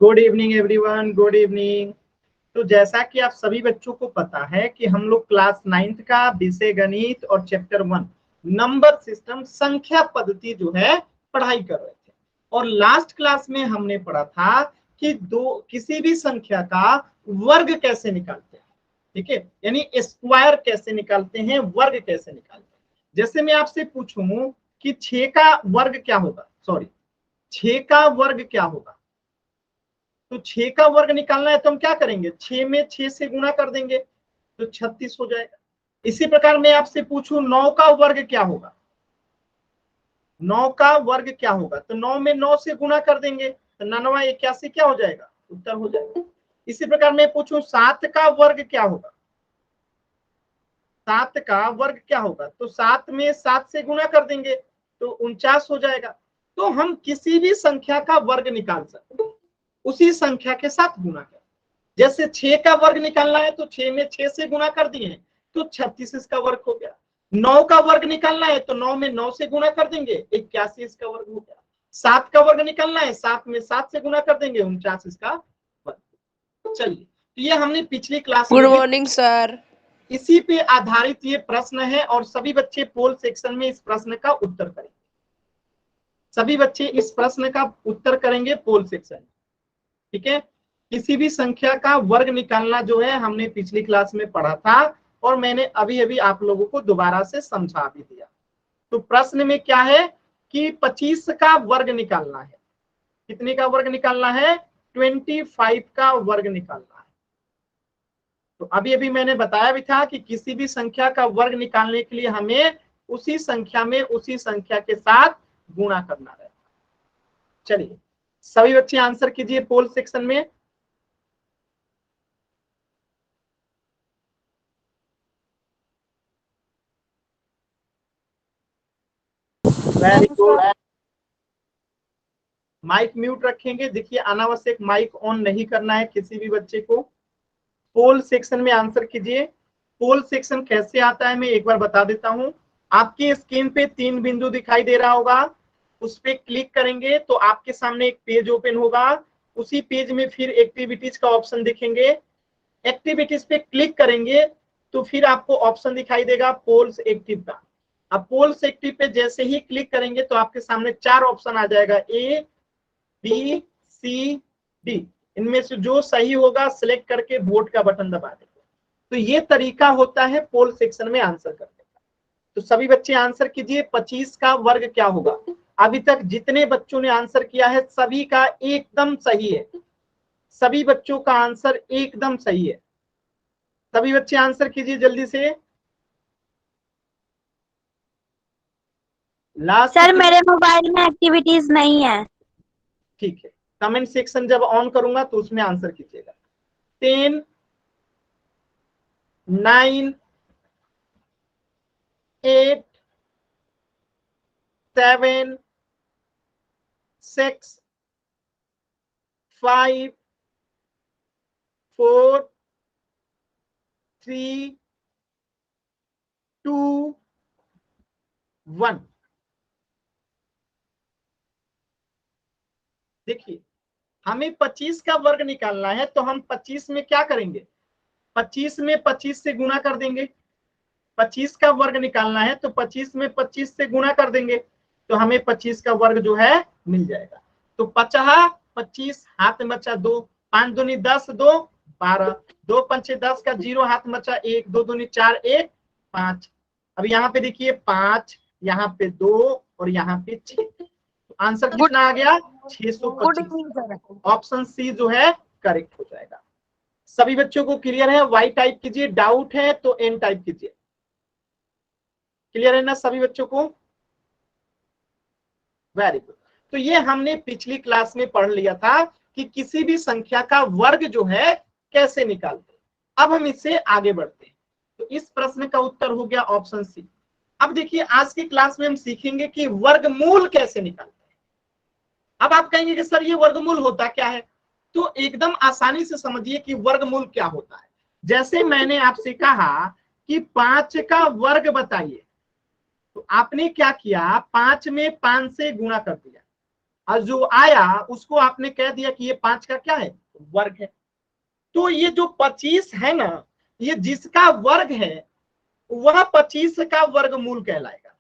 Good evening everyone, good evening. तो जैसा कि आप सभी बच्चों को पता है कि हम लोग क्लास 9th का विषय गणित और चैप्टर 1 नंबर सिस्टम संख्या पद्धति जो है पढ़ाई कर रहे थे। और लास्ट क्लास में हमने पढ़ा था कि किसी भी संख्या का वर्ग कैसे निकालते हैं, ठीक है, यानी स्क्वायर कैसे निकालते हैं, वर्ग कैसे निकालते हैं। जैसे मैं आपसे पूछूं कि 6 का वर्ग क्या होगा, सॉरी 6 का वर्ग क्या होगा, तो 6 का वर्ग निकालना है तो हम क्या करेंगे, 6 में 6 से गुना कर देंगे तो 36 हो जाएगा। इसी प्रकार मैं आपसे पूछूं 9 का वर्ग क्या होगा, 9 का वर्ग क्या होगा, तो 9 में 9 से गुना कर देंगे तो 9 81 क्या हो जाएगा, उत्तर हो जाएगा। इसी प्रकार मैं पूछूं 7 का वर्ग क्या होगा, 7 का वर्ग क्या होगा, तो 7 में 7 से गुना कर देंगे तो 49 हो जाएगा। तो हम किसी भी संख्या का वर्ग निकाल सकते हैं उसी संख्या के साथ गुना कर। जैसे 6 का वर्ग निकालना है तो 6 में 6 से गुना कर दिए तो 36 इसका वर्ग हो गया। 9 का वर्ग निकालना है तो 9 में 9 से गुना कर देंगे 81 इसका वर्ग हो गया। 7 का वर्ग निकालना है 7 में 7 से गुना कर देंगे 49 इसका वर्ग। चलिए, तो ये हमने पिछली क्लास गुड में मॉर्निंग सर। इसी पे आधारित ये प्रश्न है और सभी बच्चे पोल सेक्शन में इस प्रश्न का उत्तर करेंगे। सभी बच्चे इस प्रश्न का उत्तर करेंगे पोल सेक्शन, ठीक है। किसी भी संख्या का वर्ग निकालना जो है हमने पिछली क्लास में पढ़ा था और मैंने अभी अभी आप लोगों को दोबारा से समझा भी दिया। तो प्रश्न में क्या है कि 25 का वर्ग निकालना है। कितने का वर्ग निकालना है, 25 का वर्ग निकालना है। तो अभी अभी मैंने बताया भी था कि किसी भी संख्या का वर्ग निकालने के लिए हमें उसी संख्या में उसी संख्या के साथ गुणा करना रहता है। चलिए, सभी बच्चे आंसर कीजिए पोल सेक्शन में। Very good. माइक म्यूट रखेंगे, देखिए अनावश्यक माइक ऑन नहीं करना है किसी भी बच्चे को। पोल सेक्शन में आंसर कीजिए। पोल सेक्शन कैसे आता है मैं एक बार बता देता हूं। आपकी स्क्रीन पे 3 बिंदु दिखाई दे रहा होगा, उस पर क्लिक करेंगे तो आपके सामने एक पेज ओपन होगा। उसी पेज में फिर एक्टिविटीज का ऑप्शन दिखेंगे। एक्टिविटीज पे क्लिक करेंगे तो फिर आपको ऑप्शन दिखाई देगा पोल्स एक्टिव का। अब पोल्स एक्टिव पे जैसे ही क्लिक करेंगे तो आपके सामने 4 ऑप्शन आ जाएगा, ए बी सी डी। इनमें से जो सही होगा सिलेक्ट करके वोट का बटन दबा देंगे। तो ये तरीका होता है पोल सेक्शन में आंसर करने का। तो सभी बच्चे आंसर कीजिए 25 का वर्ग क्या होगा। अभी तक जितने बच्चों ने आंसर किया है सभी का एकदम सही है, सभी बच्चों का आंसर एकदम सही है। सभी बच्चे आंसर कीजिए जल्दी से। लास्ट सर मेरे मोबाइल में एक्टिविटीज नहीं है। ठीक है, कमेंट सेक्शन जब ऑन करूंगा तो उसमें आंसर कीजिएगा। 10 9 8 7 6 5 4 3 2 1। देखिए, हमें 25 का वर्ग निकालना है तो हम 25 में क्या करेंगे, 25 में 25 से गुणा कर देंगे। 25 का वर्ग निकालना है तो 25 में 25 से गुणा कर देंगे तो हमें 25 का वर्ग जो है मिल जाएगा। तो 50 25 हाथ में बचा 2, 5 दूनी 10 2 12, 2 पंचे 10 का 0 हाथ में बचा 1, 2 दूनी 4 1 5। अब यहाँ पे देखिए 5, यहाँ पे 2 और यहाँ पे 6। तो आंसर कितना आ गया, 625। ऑप्शन सी जो है करेक्ट हो जाएगा। सभी बच्चों को क्लियर है, वाई टाइप कीजिए, डाउट है तो एन टाइप कीजिए। क्लियर है ना सभी बच्चों को, वेरी गुड। तो ये हमने पिछली क्लास में पढ़ लिया था कि किसी भी संख्या का वर्ग जो है कैसे निकालते। अब हम इससे आगे बढ़ते हैं। तो इस प्रश्न का उत्तर हो गया ऑप्शन सी। अब देखिए आज की क्लास में हम सीखेंगे कि वर्गमूल कैसे निकालते हैं। अब आप कहेंगे कि सर ये वर्गमूल होता क्या है, तो एकदम आसानी से समझिए कि वर्गमूल क्या होता है। जैसे मैंने आपसे कहा कि 5 का वर्ग बताइए, तो आपने क्या किया, 5 में 5 से गुणा कर दिया। और जो आया उसको आपने कह दिया कि ये 5 का क्या है, वर्ग है। तो ये जो 25 है ना, ये जिसका वर्ग है वह 25 का वर्गमूल कहलाएगा।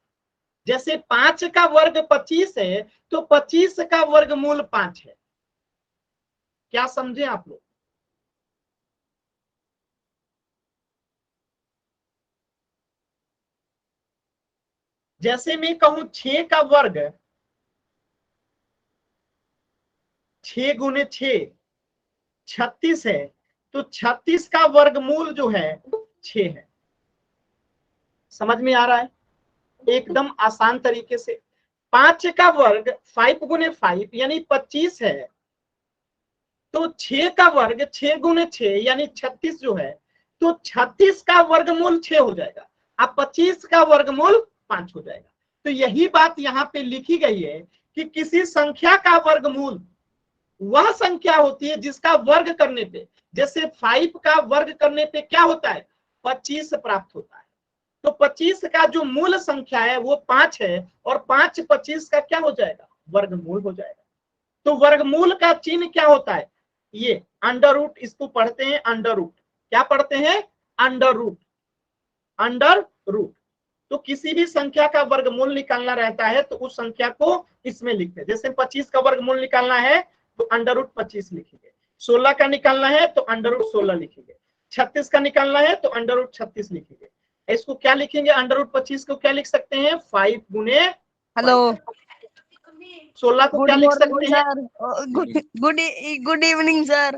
जैसे 5 का वर्ग 25 है तो 25 का वर्गमूल 5 है। क्या समझे आप लोग? जैसे मैं कहूं 6 का वर्ग 6 गुने 6 36 है, तो 36 का वर्गमूल जो है 6 है। समझ में आ रहा है? एकदम आसान तरीके से। 5 का वर्ग 5 गुने 5 यानी 25 है, तो 6 का वर्ग 6 गुने 6 यानी 36 जो है, तो 36 का वर्गमूल 6 हो जाएगा। अब 25 का वर्गमूल 5 हो जाएगा। तो यही बात यहाँ पे लिखी गई है कि किसी संख्या का वर्गमूल वह संख्या होती है जिसका वर्ग करने पे, जैसे 5 का वर्ग करने पे क्या होता है, 25 प्राप्त होता है। तो 25 का जो मूल संख्या है वो 5 है, और 5 25 का क्या हो जाएगा, वर्गमूल हो जाएगा। तो वर्गमूल का चिन्ह क्या होता है, ये अंडर रूट, इसको पढ़ते हैं अंडर रूट। क्या पढ़ते हैं, अंडर रूट, अंडर रूट। तो किसी भी संख्या का वर्गमूल निकालना रहता है तो उस संख्या को इसमें लिखते हैं। जैसे 25 का वर्गमूल निकालना है तो अंडर रूट 25 लिखेंगे, 16 का निकालना है तो अंडर रूट 16 लिखेंगे, 36 का निकालना है तो अंडर रूट 36 लिखेंगे। इसको क्या लिखेंगे, अंडर रूट 25 को क्या लिख सकते हैं, 5 गुने, हेलो, 16 को गुड क्या लिख मॉर्निंग सकते हैं। Sir, good evening sir.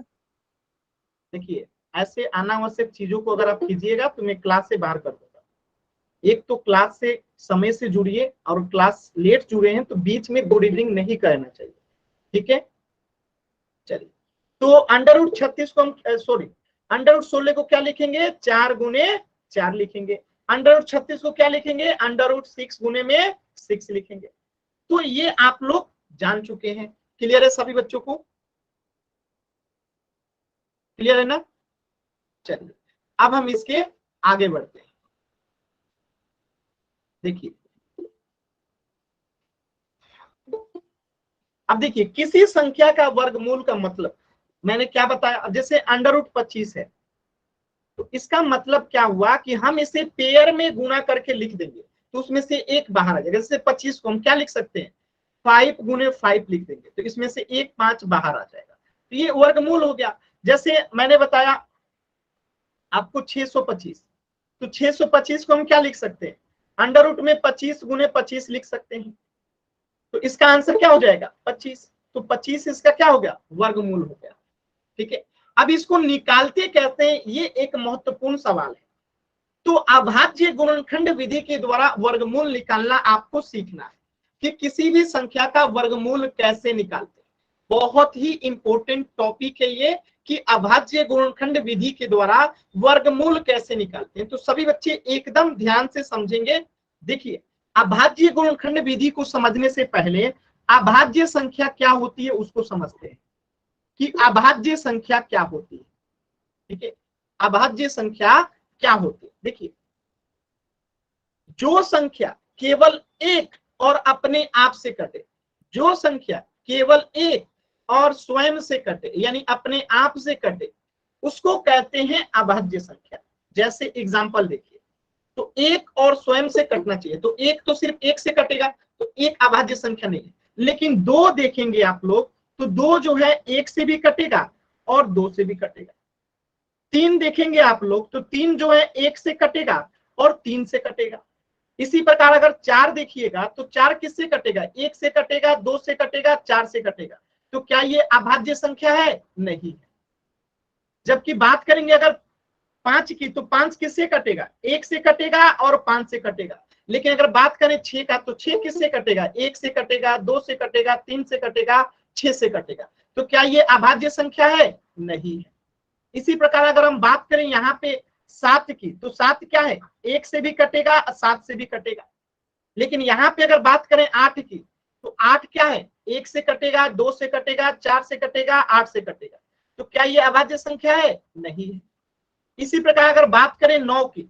देखिए, ऐसे अनावश्यक चीजों को अगर आप कीजिएगा तो मैं क्लास से बाहर कर दूंगा। एक तो क्लास से समय से जुड़िए, और क्लास लेट जुड़े हैं तो बीच में गुड इवनिंग नहीं करना चाहिए, ठीक है। चलिए, तो अंडर रूट 36 को हम सॉरी अंडर रूट 16 को क्या लिखेंगे, 4 गुने 4 लिखेंगे। अंडर रूट 36 को क्या लिखेंगे, अंडर रूट 6 गुने में 6 लिखेंगे। तो ये आप लोग जान चुके हैं। क्लियर है सभी बच्चों को, क्लियर है ना। चलिए, अब हम इसके आगे बढ़ते हैं। देखिए, अब देखिए, किसी संख्या का वर्गमूल का मतलब मैंने क्या बताया। अब जैसे अंडर रूट 25 है, तो इसका मतलब क्या हुआ कि हम इसे पेयर में गुणा करके लिख देंगे तो उसमें से एक बाहर आ जाएगा। जैसे 25 को हम क्या लिख सकते हैं, 5 गुने 5 लिख देंगे, तो इसमें से एक 5 बाहर आ जाएगा, तो ये वर्गमूल हो गया। जैसे मैंने बताया आपको 625, तो 625 को हम क्या लिख सकते हैं, अंडर रूट में 25 गुने 25 लिख सकते हैं, तो इसका आंसर क्या हो जाएगा, 25। तो 25 इसका क्या हो गया, वर्गमूल हो गया, ठीक है। अब इसको निकालते कैसे हैं, ये एक महत्वपूर्ण सवाल है। तो अभाज्य गुणनखंड विधि के द्वारा वर्गमूल निकालना आपको सीखना है कि किसी भी संख्या का वर्गमूल कैसे निकालते हैं। बहुत ही इंपॉर्टेंट टॉपिक है ये कि अभाज्य गुणनखंड विधि के द्वारा वर्गमूल कैसे निकालते हैं। तो सभी बच्चे एकदम ध्यान से समझेंगे। देखिए, अभाज्य गुणनखंड विधि को समझने से पहले अभाज्य संख्या क्या होती है उसको समझते हैं कि अभाज्य संख्या क्या होती है, ठीक है। अभाज्य संख्या क्या होती है, देखिए, जो संख्या केवल एक और अपने आप से कटे, जो संख्या केवल एक और स्वयं से कटे यानी अपने आप से कटे, उसको कहते हैं अभाज्य संख्या। जैसे एग्जांपल देखिए, तो एक और स्वयं से कटना चाहिए, तो एक तो सिर्फ एक से कटेगा, तो एक अभाज्य संख्या नहीं है। लेकिन दो देखेंगे आप लोग, तो दो जो है एक से भी कटेगा और दो से भी कटेगा। तीन देखेंगे आप लोग, तो तीन जो है एक से कटेगा और तीन से कटेगा। इसी प्रकार अगर चार देखिएगा तो चार किससे कटेगा, एक से कटेगा, दो से कटेगा, चार से कटेगा। तो क्या ये अभाज्य संख्या है, नहीं है। जबकि बात करेंगे अगर पांच की, तो पांच किससे कटेगा, एक से कटेगा और पांच से कटेगा। लेकिन अगर बात करें छह का, तो छह किससे कटेगा, एक से कटेगा, दो से कटेगा, तीन से कटेगा, छह से कटेगा। तो क्या ये अभाज्य संख्या है, नहीं है। इसी प्रकार अगर हम बात करें यहाँ पे सात की, तो सात क्या है, एक से भी कटेगा, सात से भी कटेगा। लेकिन यहाँ पे अगर बात करें आठ की, तो आठ क्या है, एक से कटेगा, दो से कटेगा, चार से कटेगा, आठ से कटेगा। तो क्या ये अभाज्य संख्या है, नहीं है। इसी प्रकार अगर बात करें नौ की,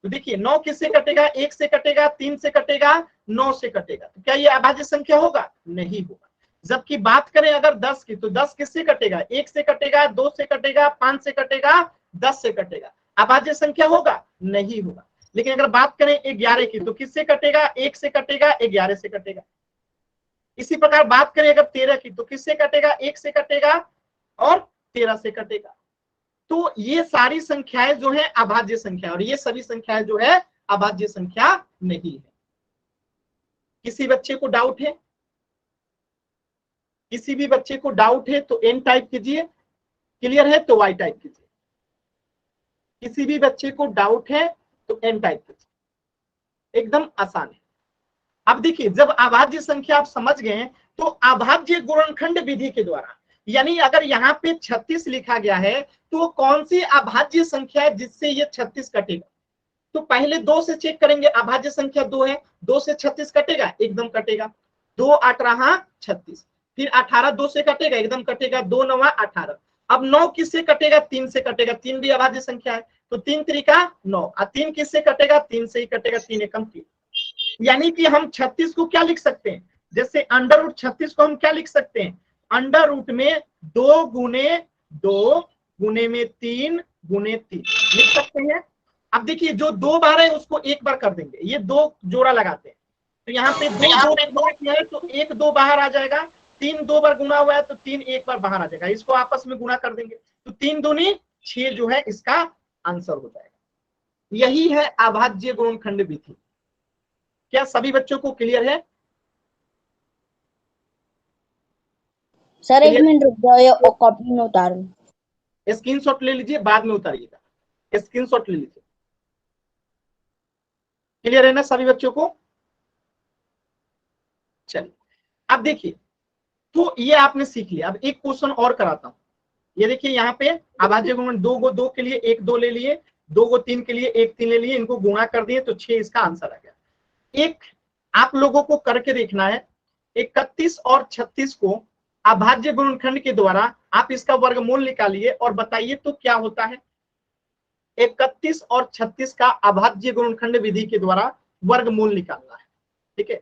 तो देखिए नौ किससे कटेगा, एक से कटेगा, तीन से कटेगा, नौ से कटेगा। तो क्या ये अभाज्य संख्या होगा, नहीं होगा। जबकि बात करें अगर 10 की, तो 10 किससे कटेगा? 1 से कटेगा, 2 से कटेगा, 5 से कटेगा, 10 से कटेगा। अभाज्य संख्या होगा? नहीं होगा। लेकिन अगर बात करें 11 की, तो किससे कटेगा? 1 से कटेगा, 11 से कटेगा। इसी प्रकार बात करें अगर 13 की, तो किससे कटेगा? 1 से कटेगा और 13 से कटेगा। तो ये सारी संख्याएं जो है अभाज्य संख्या, और ये सभी संख्याएं जो है अभाज्य संख्या नहीं है। किसी बच्चे को डाउट है? किसी भी बच्चे को डाउट है तो एन टाइप कीजिए, क्लियर है तो वाई टाइप कीजिए। किसी भी बच्चे को डाउट है तो एन टाइप कीजिए, एकदम आसान है। अब देखिए, जब अभाज्य संख्या आप समझ गए तो अभाज्य गुणनखंड विधि के द्वारा, यानी अगर यहाँ पे 36 लिखा गया है तो कौन सी अभाज्य संख्या है जिससे ये 36 कटेगा? तो पहले 2 से चेक करेंगे, अभाज्य संख्या 2 है, 2 से 36 कटेगा? एकदम कटेगा। 2 8 रहा 36, फिर 18 2 से कटेगा? एकदम कटेगा। 2 9 18। अब 9 किससे कटेगा? 3 से कटेगा। 3 भी अभाज्य संख्या है, तो 3 त्रिका 9, और 3 किससे कटेगा? 3 से ही कटेगा। 3 एकम 3। यानी कि हम 36 को क्या लिख सकते हैं? जैसे अंडर रूट 36 को हम क्या लिख सकते हैं? अंडर रूट में 2 गुने 2 गुने में 3 गुने 3 लिख सकते हैं। अब देखिए, जो 2 बार है उसको 1 बार कर देंगे, ये 2 जोड़ा लगाते हैं, तो यहाँ पे 2 किया है तो 1 2 बाहर आ जाएगा। 3 2 बार गुना हुआ है तो 3 1 बार बाहर आ जाएगा, इसको आपस में गुना कर देंगे, तो 3 दूनी 6 जो है इसका आंसर हो जाएगा। यही है अभाज्य गुणनखंड विधि। क्या सभी बच्चों को क्लियर है? सर 1 मिनट रुक जाओ, ये कॉपी में उतारूं। स्क्रीनशॉट ले लीजिए, बाद में उतारिएगा, स्क्रीनशॉट ले लीजिए। क्लियर है ना सभी बच्चों को? चलिए, अब देखिए, तो ये आपने सीख लिया। अब एक क्वेश्चन और कराता हूं। ये देखिए, यहाँ पे अभाज्य गुणन 2 को 2 के लिए 1 2 ले लिए, 2 को 3 के लिए 1 3 ले लिए, इनको गुणा कर दिए तो 6 इसका आंसर आ गया। एक आप लोगों को करके देखना है, 31 और 36 को अभाज्य गुणनखंड के द्वारा आप इसका वर्गमूल निकालिए और बताइए तो क्या होता है। 31 और 36 का अभाज्य गुणनखंड विधि के द्वारा वर्गमूल निकालना है, ठीक है।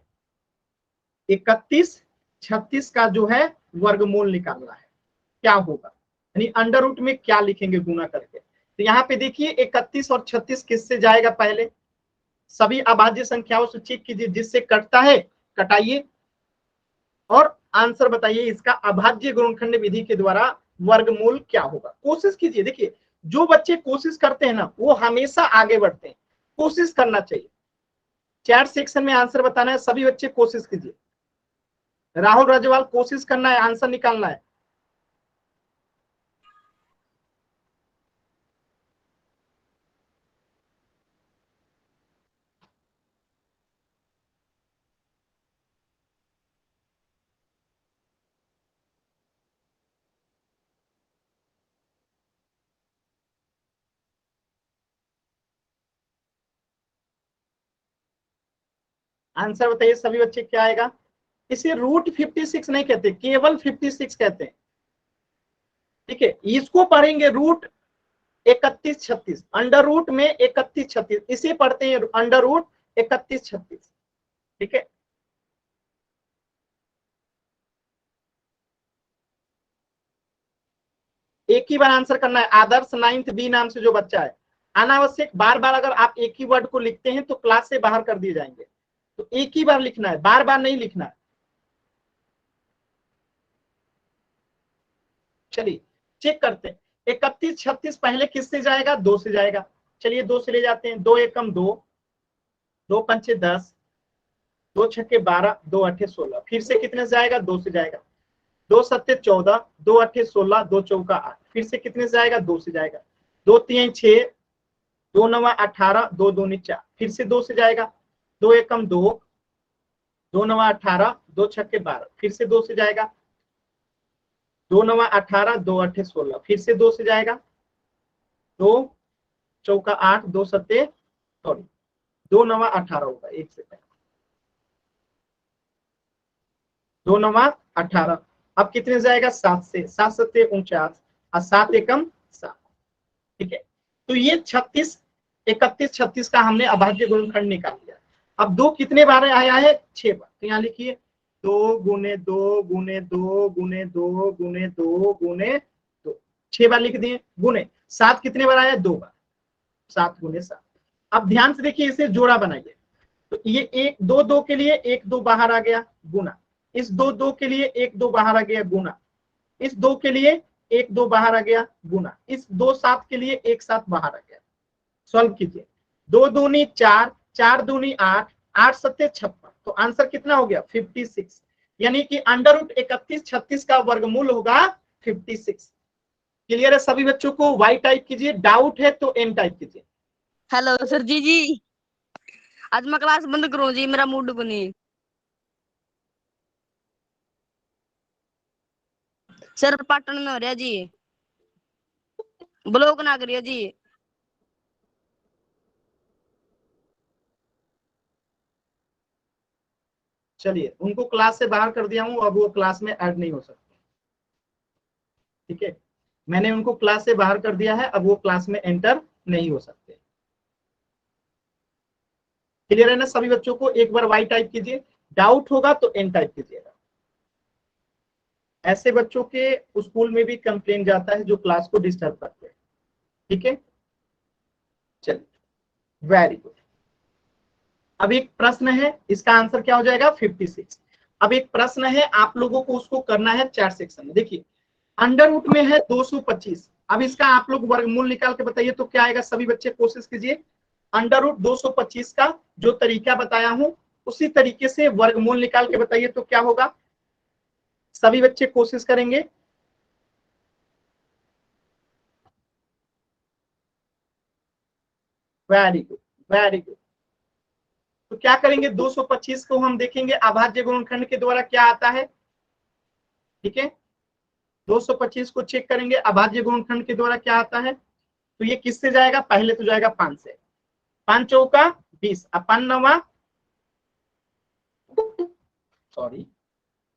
31 36 का जो है वर्गमूल निकालना है, क्या होगा, यानी अंडर रूट में क्या लिखेंगे गुना करके। तो यहाँ पे देखिए 31 और 36 किससे जाएगा? पहले सभी अभाज्य संख्याओं से चेक कीजिए, जिससे कटता है कटाइए और आंसर बताइए इसका अभाज्य गुणनखंड विधि के द्वारा वर्गमूल क्या होगा। कोशिश कीजिए, देखिए जो बच्चे कोशिश करते हैं ना वो हमेशा आगे बढ़ते हैं, कोशिश करना चाहिए। चैट सेक्शन में आंसर बताना है, सभी बच्चे कोशिश कीजिए। राहुल राजवाल कोशिश करना है, आंसर निकालना है। आंसर बताइए सभी बच्चे, क्या आएगा? इसे रूट 56 नहीं कहते, केवल 56 कहते हैं, ठीक है। इसको पढ़ेंगे रूट 31 36, अंडर रूट में 31 36, इसे पढ़ते हैं अंडर रूट 31 36, ठीक है। एक ही बार आंसर करना है। आदर्श 9th बी नाम से जो बच्चा है, अनावश्यक बार बार अगर आप एक ही वर्ड को लिखते हैं तो क्लास से बाहर कर दिए जाएंगे, तो एक ही बार लिखना है, बार बार नहीं लिखना है। चलिए चेक करते हैं। 31 36 पहले किससे जाएगा? 2 से जाएगा। चलिए 2 से ले जाते हैं। 2 एकम 2, 2 पंचे 10, 2 छक्के 12, 2 अट्ठे 16। फिर से कितने से जाएगा? 2 से जाएगा। 2 सत्ते 14, 2 अट्ठे 16, 2 चौका 8। फिर से कितने से जाएगा? 2 से जाएगा। 2 तीन 6, 2 नवा 18, 2 दूनी 4। फिर से 2 से जाएगा। 2 एकम 2, 2 नवा 18, 2 छक्के 12। फिर से 2 से जाएगा। 2 नवा 18, 2 अट्ठे 16। फिर से 2 से जाएगा। 2 चौका 8, 2 सत्ते सॉरी 2 नवा 18 होगा, एक से पहले 2 नवा 18। अब कितने से जाएगा? 7 से। 7 सत्ते 49 और 7 एकम 7, ठीक है। तो ये 36 31 36 का हमने अभाज्य गुणनखंड निकाल लिया। अब 2 कितने बार आया है? 6 बार। तो यहाँ लिखिए 2 गुने 2 गुने 2 गुने 2 गुने 2 गुने 2, 6 बार लिख दिए, गुने 7 कितने बार आया? 2 बार, 7 गुने 7। अब ध्यान से देखिए, इसे जोड़ा बनाइए, तो ये 1 2 2 के लिए 1 2 बाहर आ गया, गुना, इस 2 2 के लिए 1 2 बाहर आ गया, गुना, इस 2 के लिए 1 2 बाहर आ गया, गुना, इस 2 7 के लिए 1 7 बाहर आ गया। सॉल्व कीजिए, 2 दूनी 4, 4 दूनी 8, 8 सत्ते 56, तो आंसर कितना हो गया? 56। यानी कि अंडर रूट 31 36 का वर्गमूल होगा 56। क्लियर है सभी बच्चों को? वाई टाइप कीजिए, डाउट है तो एन टाइप कीजिए। हेलो सर जी आज मैं क्लास बंद करूं जी, मेरा मूड को नहीं। सर पाटन में हो रहा जी, ब्लॉक ना करिए जी। चलिए, उनको क्लास से बाहर कर दिया हूं, अब वो क्लास में ऐड नहीं हो सकते। ठीक है, मैंने उनको क्लास से बाहर कर दिया है, अब वो क्लास में एंटर नहीं हो सकते। क्लियर है ना सभी बच्चों को? एक बार वाई टाइप कीजिए, डाउट होगा तो एन टाइप कीजिएगा। ऐसे बच्चों के स्कूल में भी कंप्लेन जाता है जो क्लास को डिस्टर्ब करते हैं। ठीक है, चलिए, वेरी गुड। अब एक प्रश्न है, इसका आंसर क्या हो जाएगा? 56। अब एक प्रश्न है, आप लोगों को उसको करना है 4 सेक्शन में। देखिए, अंडर रूट में है 225, अब इसका आप लोग वर्गमूल निकाल के बताइए तो क्या आएगा? सभी बच्चे कोशिश कीजिए, अंडर रूट 225 का जो तरीका बताया हूं उसी तरीके से वर्गमूल निकाल के बताइए तो क्या होगा? सभी बच्चे कोशिश करेंगे। Very good, very good. तो क्या करेंगे? 225 को हम देखेंगे अभाज्य गुणनखंड के द्वारा क्या आता है। ठीक है, 225 को चेक करेंगे अभाज्य गुणनखंड के द्वारा क्या आता है। तो ये किससे जाएगा? पहले तो जाएगा 5 से, 5 चौका 20, अब 5 नवा, सॉरी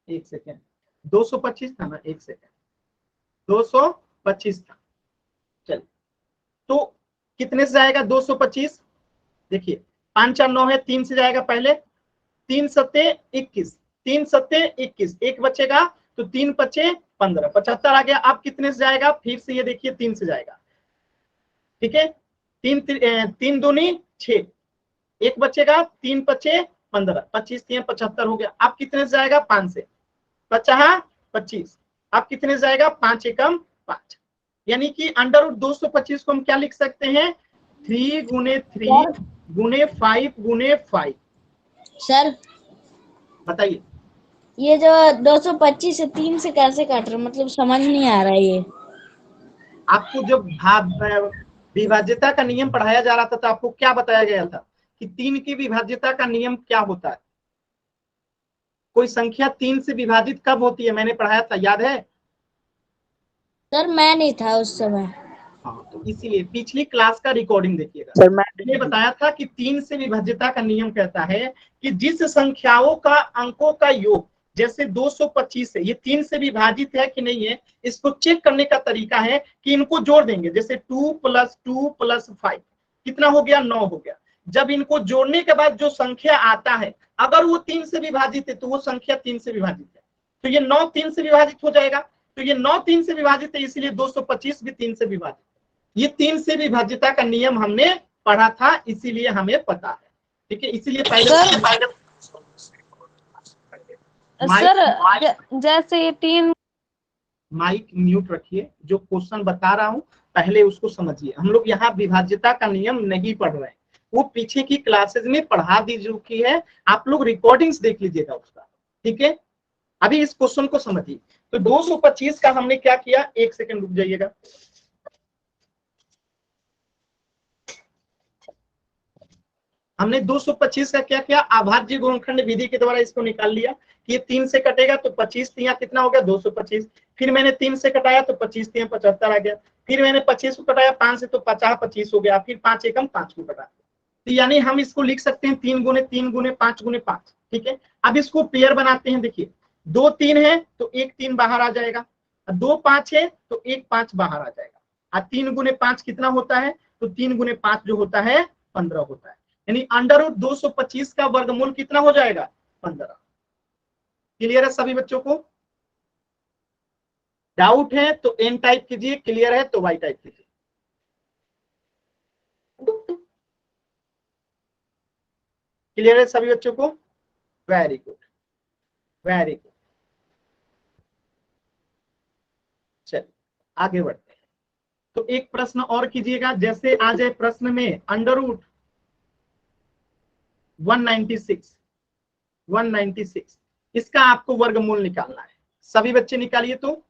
1 सेकेंड, 225 था ना, 1 सेकेंड, 225 था। चलिए, तो कितने से जाएगा 225? देखिए, 5 4 9 है, 3 से जाएगा पहले, 3 सत्ते 21, 3 सत्ते 21, एक बचेगा तो 3 पचे 15, 75 आ गया। अब कितने से जाएगा? फिर से ये देखिए 3 से जाएगा। ठीक है, 3 दूनी 6, एक बचेगा, 3 पचे 15, 25 3 75 हो गया। अब कितने से जाएगा? 5 से, 50 25, अब कितने से जाएगा? 5 एकम 5। यानी कि अंडर रूट 225 को हम क्या लिख सकते हैं? 3 गुने 3 गुने 5 गुने 5। सर बताइए, ये जो 225 से 3 से कैसे काट रहे हो? मतलब समझ नहीं आ रहा है ये। आपको जब विभाज्यता का नियम पढ़ाया जा रहा था तो आपको क्या बताया गया था कि 3 की विभाज्यता का नियम क्या होता है? कोई संख्या 3 से विभाजित कब होती है? मैंने पढ़ाया था, याद है? सर मैं नहीं था उस समय। हाँ, तो इसीलिए पिछली क्लास का रिकॉर्डिंग देखिएगा। सर मैं ये बताया था कि 3 से विभाज्यता का नियम कहता है कि जिस संख्याओं का अंकों का योग, जैसे 225 है, ये 3 से विभाजित है कि नहीं है, इसको चेक करने का तरीका है कि इनको जोड़ देंगे। जैसे 2 + 2 + 5 कितना हो गया? 9 हो गया। जब इनको जोड़ने के बाद जो संख्या आता है, अगर वो 3 से विभाजित है तो वो संख्या 3 से विभाजित है, तो ये 9 3 से विभाजित हो जाएगा। तो ये 9 3 से विभाजित है, इसलिए 225 भी 3 से विभाजित। ये 3 से विभाज्यता का नियम हमने पढ़ा था, इसीलिए हमें पता है। ठीक है, इसीलिए पहले सर जैसे 3 माइक म्यूट रखिए। जो क्वेश्चन बता रहा हूं पहले उसको समझिए। हम लोग यहाँ विभाज्यता का नियम नहीं पढ़ रहे हैं, वो पीछे की क्लासेस में पढ़ा दी चुकी है, आप लोग रिकॉर्डिंग्स देख लीजिएगा उसका। ठीक है, अभी इस क्वेश्चन को समझिए। तो 225 का हमने क्या किया? 1 सेकंड रुक जाइएगा। हमने 225 का क्या किया? अभाज्य गुणनखंड विधि के द्वारा इसको निकाल लिया कि ये 3 से कटेगा तो 25 3 कितना हो गया? 225। फिर मैंने 3 से कटाया तो 25 3 75 आ गया। फिर मैंने 25 को कटाया 5 से तो 50 25 हो गया। फिर 5 एकम 5 को कटा, तो यानी हम इसको लिख सकते हैं 3 गुने 3 गुने 5 गुने 5। ठीक है, अब इसको पेयर बनाते हैं। देखिए, 2 3 है तो 1 3 बाहर आ जाएगा, 2 5 है तो 1 5 बाहर आ जाएगा। 3 गुने 5 कितना होता है? तो 3 गुने 5 जो होता है 15 होता है। यानी अंडर रूट 225 का वर्गमूल कितना हो जाएगा? 15। क्लियर है सभी बच्चों को? डाउट है तो एन टाइप कीजिए, क्लियर है तो वाई टाइप कीजिए। क्लियर है सभी बच्चों को? Very good, very good. चलिए आगे बढ़ते हैं। तो एक प्रश्न और कीजिएगा, जैसे आ जाए प्रश्न में अंडर रूट 196, इसका आपको वर्गमूल निकालना है। सभी बच्चे निकालिए, तो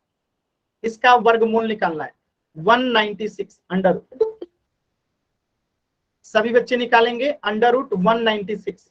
इसका वर्गमूल निकालना है 196 अंडर रूट। सभी बच्चे निकालेंगे अंडर रूट 196।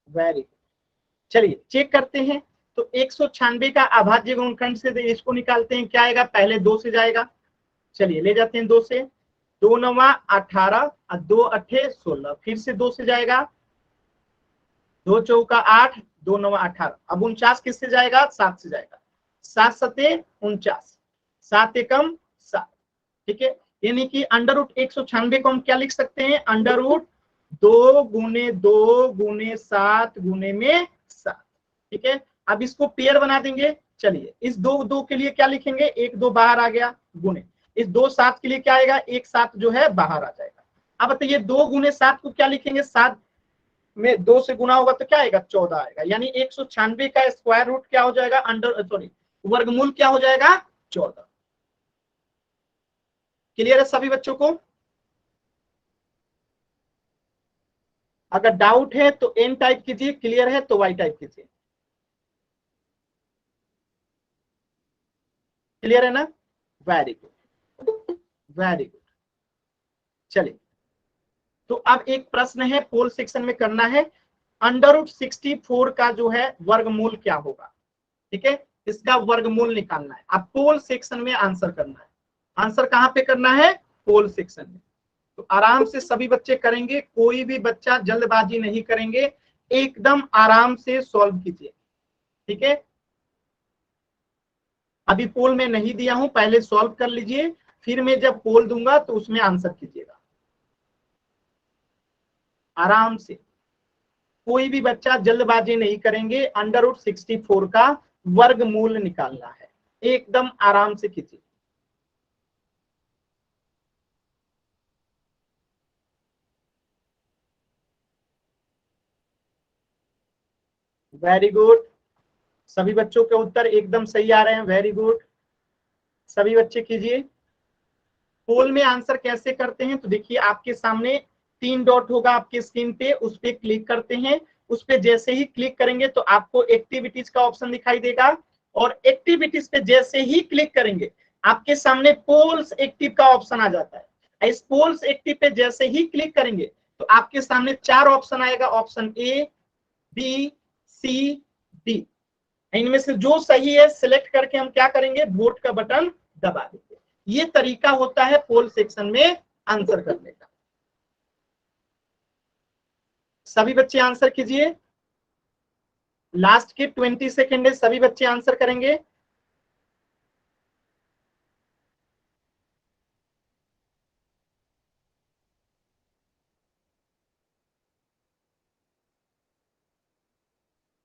Very good. चलिए चेक करते हैं। तो 196 का अभाज्य गुणनखंड से इसको निकालते हैं, क्या आएगा? पहले 2 से जाएगा। चलिए ले जाते हैं 2 से। 2 9 18 और 2 8 16, फिर से 2 से जाएगा। 2 चौका 8, 2 9 18। अब 49 किससे जाएगा? 7 से जाएगा। 7 सते 49, 7 एकम 7। ठीक है, यानी कि अंडर रूट 196 को हम क्या लिख सकते हैं? अंडर रूट 2 गुने 2 गुने 7 गुने में 7। ठीक है, अब इसको पेयर बना देंगे। चलिए इस 2 2 के लिए क्या लिखेंगे? 1 2 बाहर आ गया, गुने इस 2 7 के लिए क्या आएगा? 1 7 जो है बाहर आ जाएगा। अब बताइए 2 गुने 7 को क्या लिखेंगे? 7 में 2 से गुना होगा तो क्या आएगा? 14 आएगा। यानी 196 का स्क्वायर रूट क्या हो जाएगा? वर्गमूल क्या हो जाएगा? 14। क्लियर है सभी बच्चों को? अगर डाउट है तो एन टाइप कीजिए, क्लियर है तो वाई टाइप कीजिए। क्लियर है ना? Very good, very good. चलिए, तो अब एक प्रश्न है पोल सेक्शन में करना है। अंडर रूट 64 का जो है वर्गमूल क्या होगा? ठीक है, इसका वर्गमूल निकालना है। अब पोल सेक्शन में आंसर करना है। आंसर कहां पे करना है? पोल सेक्शन में। तो आराम से सभी बच्चे करेंगे, कोई भी बच्चा जल्दबाजी नहीं करेंगे, एकदम आराम से सॉल्व कीजिए। ठीक है, अभी पोल में नहीं दिया हूं, पहले सॉल्व कर लीजिए, फिर मैं जब पोल दूंगा तो उसमें आंसर कीजिएगा आराम से। कोई भी बच्चा जल्दबाजी नहीं करेंगे। अंडर रूट 64 का वर्गमूल निकालना है, एकदम आराम से कीजिए। वेरी गुड, सभी बच्चों के उत्तर एकदम सही आ रहे हैं। वेरी गुड, सभी बच्चे कीजिए। पोल में आंसर कैसे करते हैं? तो देखिए आपके सामने 3 डॉट होगा आपके स्क्रीन पे, उस पर क्लिक करते हैं। उस पे जैसे ही क्लिक करेंगे तो आपको एक्टिविटीज का ऑप्शन दिखाई देगा, और एक्टिविटीज पे जैसे ही क्लिक करेंगे आपके सामने पोल्स एक्टिव का ऑप्शन आ जाता है। इस पोल्स एक्टिव पे जैसे ही क्लिक करेंगे तो आपके सामने 4 ऑप्शन आएगा, option A, B, C, D. इनमें से जो सही है सिलेक्ट करके हम क्या करेंगे? वोट का बटन दबा देंगे। ये तरीका होता है पोल सेक्शन में आंसर करने का। सभी बच्चे आंसर कीजिए, लास्ट के 20 सेकेंड है, सभी बच्चे आंसर करेंगे।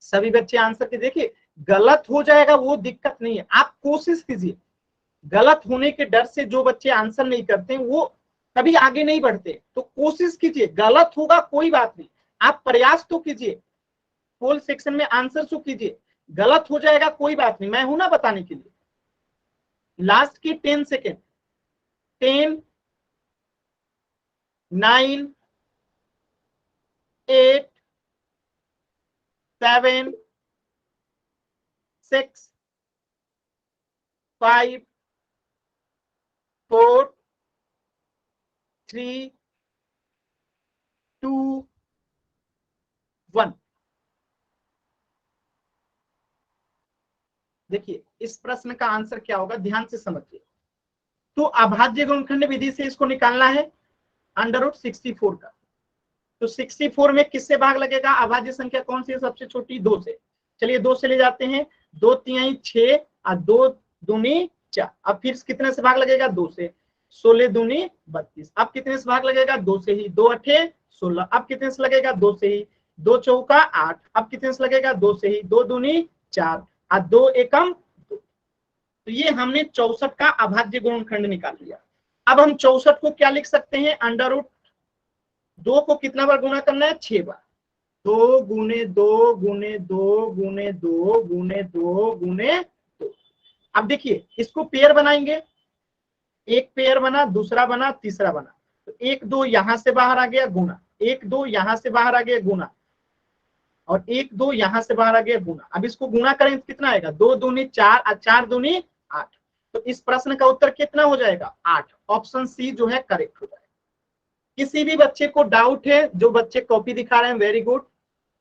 सभी बच्चे आंसर कीजिए। देखिए गलत हो जाएगा वो दिक्कत नहीं है, आप कोशिश कीजिए। गलत होने के डर से जो बच्चे आंसर नहीं करते वो कभी आगे नहीं बढ़ते। तो कोशिश कीजिए, गलत होगा कोई बात नहीं, आप प्रयास तो कीजिए, पोल सेक्शन में आंसर तो कीजिए। गलत हो जाएगा कोई बात नहीं, मैं हूं ना बताने के लिए। लास्ट की 10 सेकेंड। 10, 9, 8, 7, 6, 5 4 3 2 1। देखिए इस प्रश्न का आंसर क्या होगा, ध्यान से समझिए। तो अभाज्य गुणनखंड विधि से इसको निकालना है √64 का। तो 64 में किससे भाग लगेगा, अभाज्य संख्या कौन सी है सबसे छोटी, 2 से। चलिए 2 से ले जाते हैं, 2 तिहाई 6 और 2 दूनी 4। अब फिर कितने से भाग लगेगा, 2 से। 16 दूनी 32। अब कितने से भाग लगेगा, 2 से ही। 2 अठे 16। अब कितने से लगेगा, 2 से ही। 2 चौका 8। अब कितने से लगेगा, 2 से ही। 2 दूनी 4 और 2 एकम 2। तो ये हमने 64 का अभाज्य गुणनखंड निकाल लिया। अब हम 64 को क्या लिख सकते हैं, √2 को कितना बार गुना करना है, 6 बार। 2 गुने 2 गुने 2 गुने 2 गुने 2 गुने 2। अब देखिए इसको पेयर बनाएंगे, एक पेयर बना, दूसरा बना, तीसरा बना। तो 1 2 यहां से बाहर आ गया गुना, 1 2 यहां से बाहर आ गया गुना, और 1 2 यहां से बाहर आ गया गुना। अब इसको गुना करें तो कितना आएगा, 2 दूनी 4 और 4 दूनी 8। तो इस प्रश्न का उत्तर कितना हो जाएगा, 8। ऑप्शन सी जो है करेक्ट हो जाएगा। किसी भी बच्चे को डाउट है, जो बच्चे कॉपी दिखा रहे हैं वेरी गुड।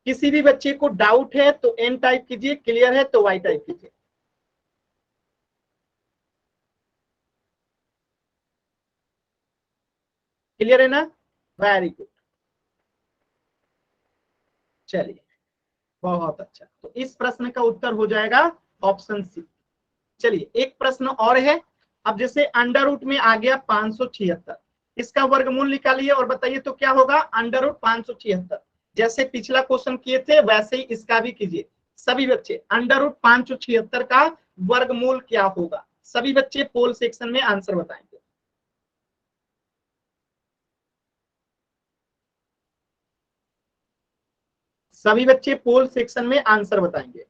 किसी भी बच्चे को डाउट है तो एन टाइप कीजिए, क्लियर है तो वाई टाइप कीजिए। क्लियर है ना, वेरी गुड। चलिए बहुत अच्छा, तो इस प्रश्न का उत्तर हो जाएगा ऑप्शन सी। चलिए एक प्रश्न और है। अब जैसे √ में आ गया 576, इसका वर्गमूल निकालिए और बताइए तो क्या होगा, √576। जैसे पिछला क्वेश्चन किए थे वैसे ही इसका भी कीजिए सभी बच्चे। √576 का वर्गमूल क्या होगा, सभी बच्चे पोल सेक्शन में आंसर बताएंगे। सभी बच्चे पोल सेक्शन में आंसर बताएंगे।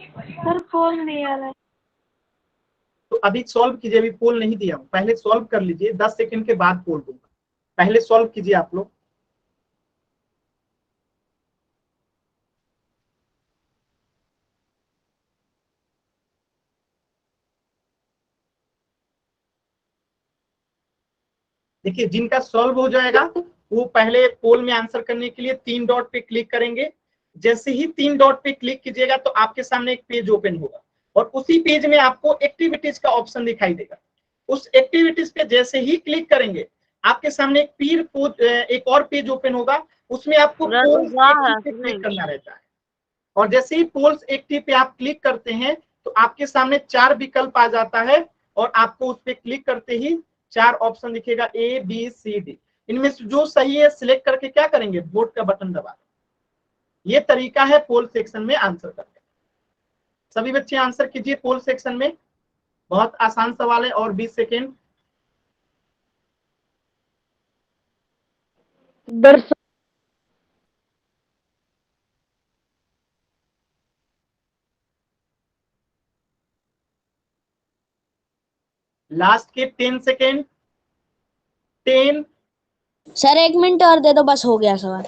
सर पोल नहीं आ रहा है। तो अभी सॉल्व कीजिए, अभी पोल नहीं दिया हूं, पहले सॉल्व कर लीजिए, 10 सेकंड के बाद पोल दूंगा। पहले सॉल्व कीजिए आप लोग। देखिए जिनका सॉल्व हो जाएगा वो पहले पोल में आंसर करने के लिए 3 डॉट पे क्लिक करेंगे। जैसे ही 3 डॉट पे क्लिक कीजिएगा तो आपके सामने एक पेज ओपन होगा और उसी पेज में आपको एक्टिविटीज का ऑप्शन दिखाई देगा। उस एक्टिविटीज पे जैसे ही क्लिक करेंगे आपके सामने एक और पेज ओपन होगा, उसमें आपको पोल्स एक्टिव पे क्लिक करना रहता है। और जैसे ही पोल्स एक्टिव पे आप क्लिक करते हैं तो आपके सामने 4 विकल्प आ जाता है और आपको उस पर क्लिक करते ही 4 ऑप्शन दिखेगा, A B C D। इनमें से जो सही है सिलेक्ट करके क्या करेंगे, वोट का बटन दबा। ये तरीका है पोल सेक्शन में आंसर करने। सभी बच्चे आंसर कीजिए पोल सेक्शन में, बहुत आसान सवाल है। और 20 सेकेंड। लास्ट के 10 सेकेंड। 10। सर 1 मिनट और दे दो, बस हो गया सवाल।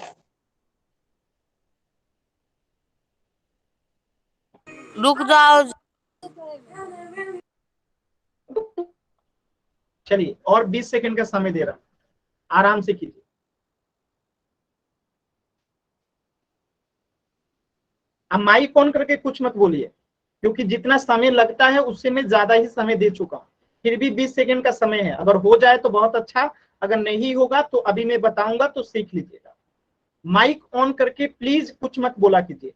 रुक जाओ। चलिए और 20 सेकेंड का समय दे रहा हूं, आराम से कीजिए। अब माइक ऑन करके कुछ मत बोलिए, क्योंकि जितना समय लगता है उससे मैं ज्यादा ही समय दे चुका हूं। फिर भी 20 सेकेंड का समय है, अगर हो जाए तो बहुत अच्छा, अगर नहीं होगा तो अभी मैं बताऊंगा तो सीख लीजिएगा। माइक ऑन करके प्लीज कुछ मत बोला कीजिए।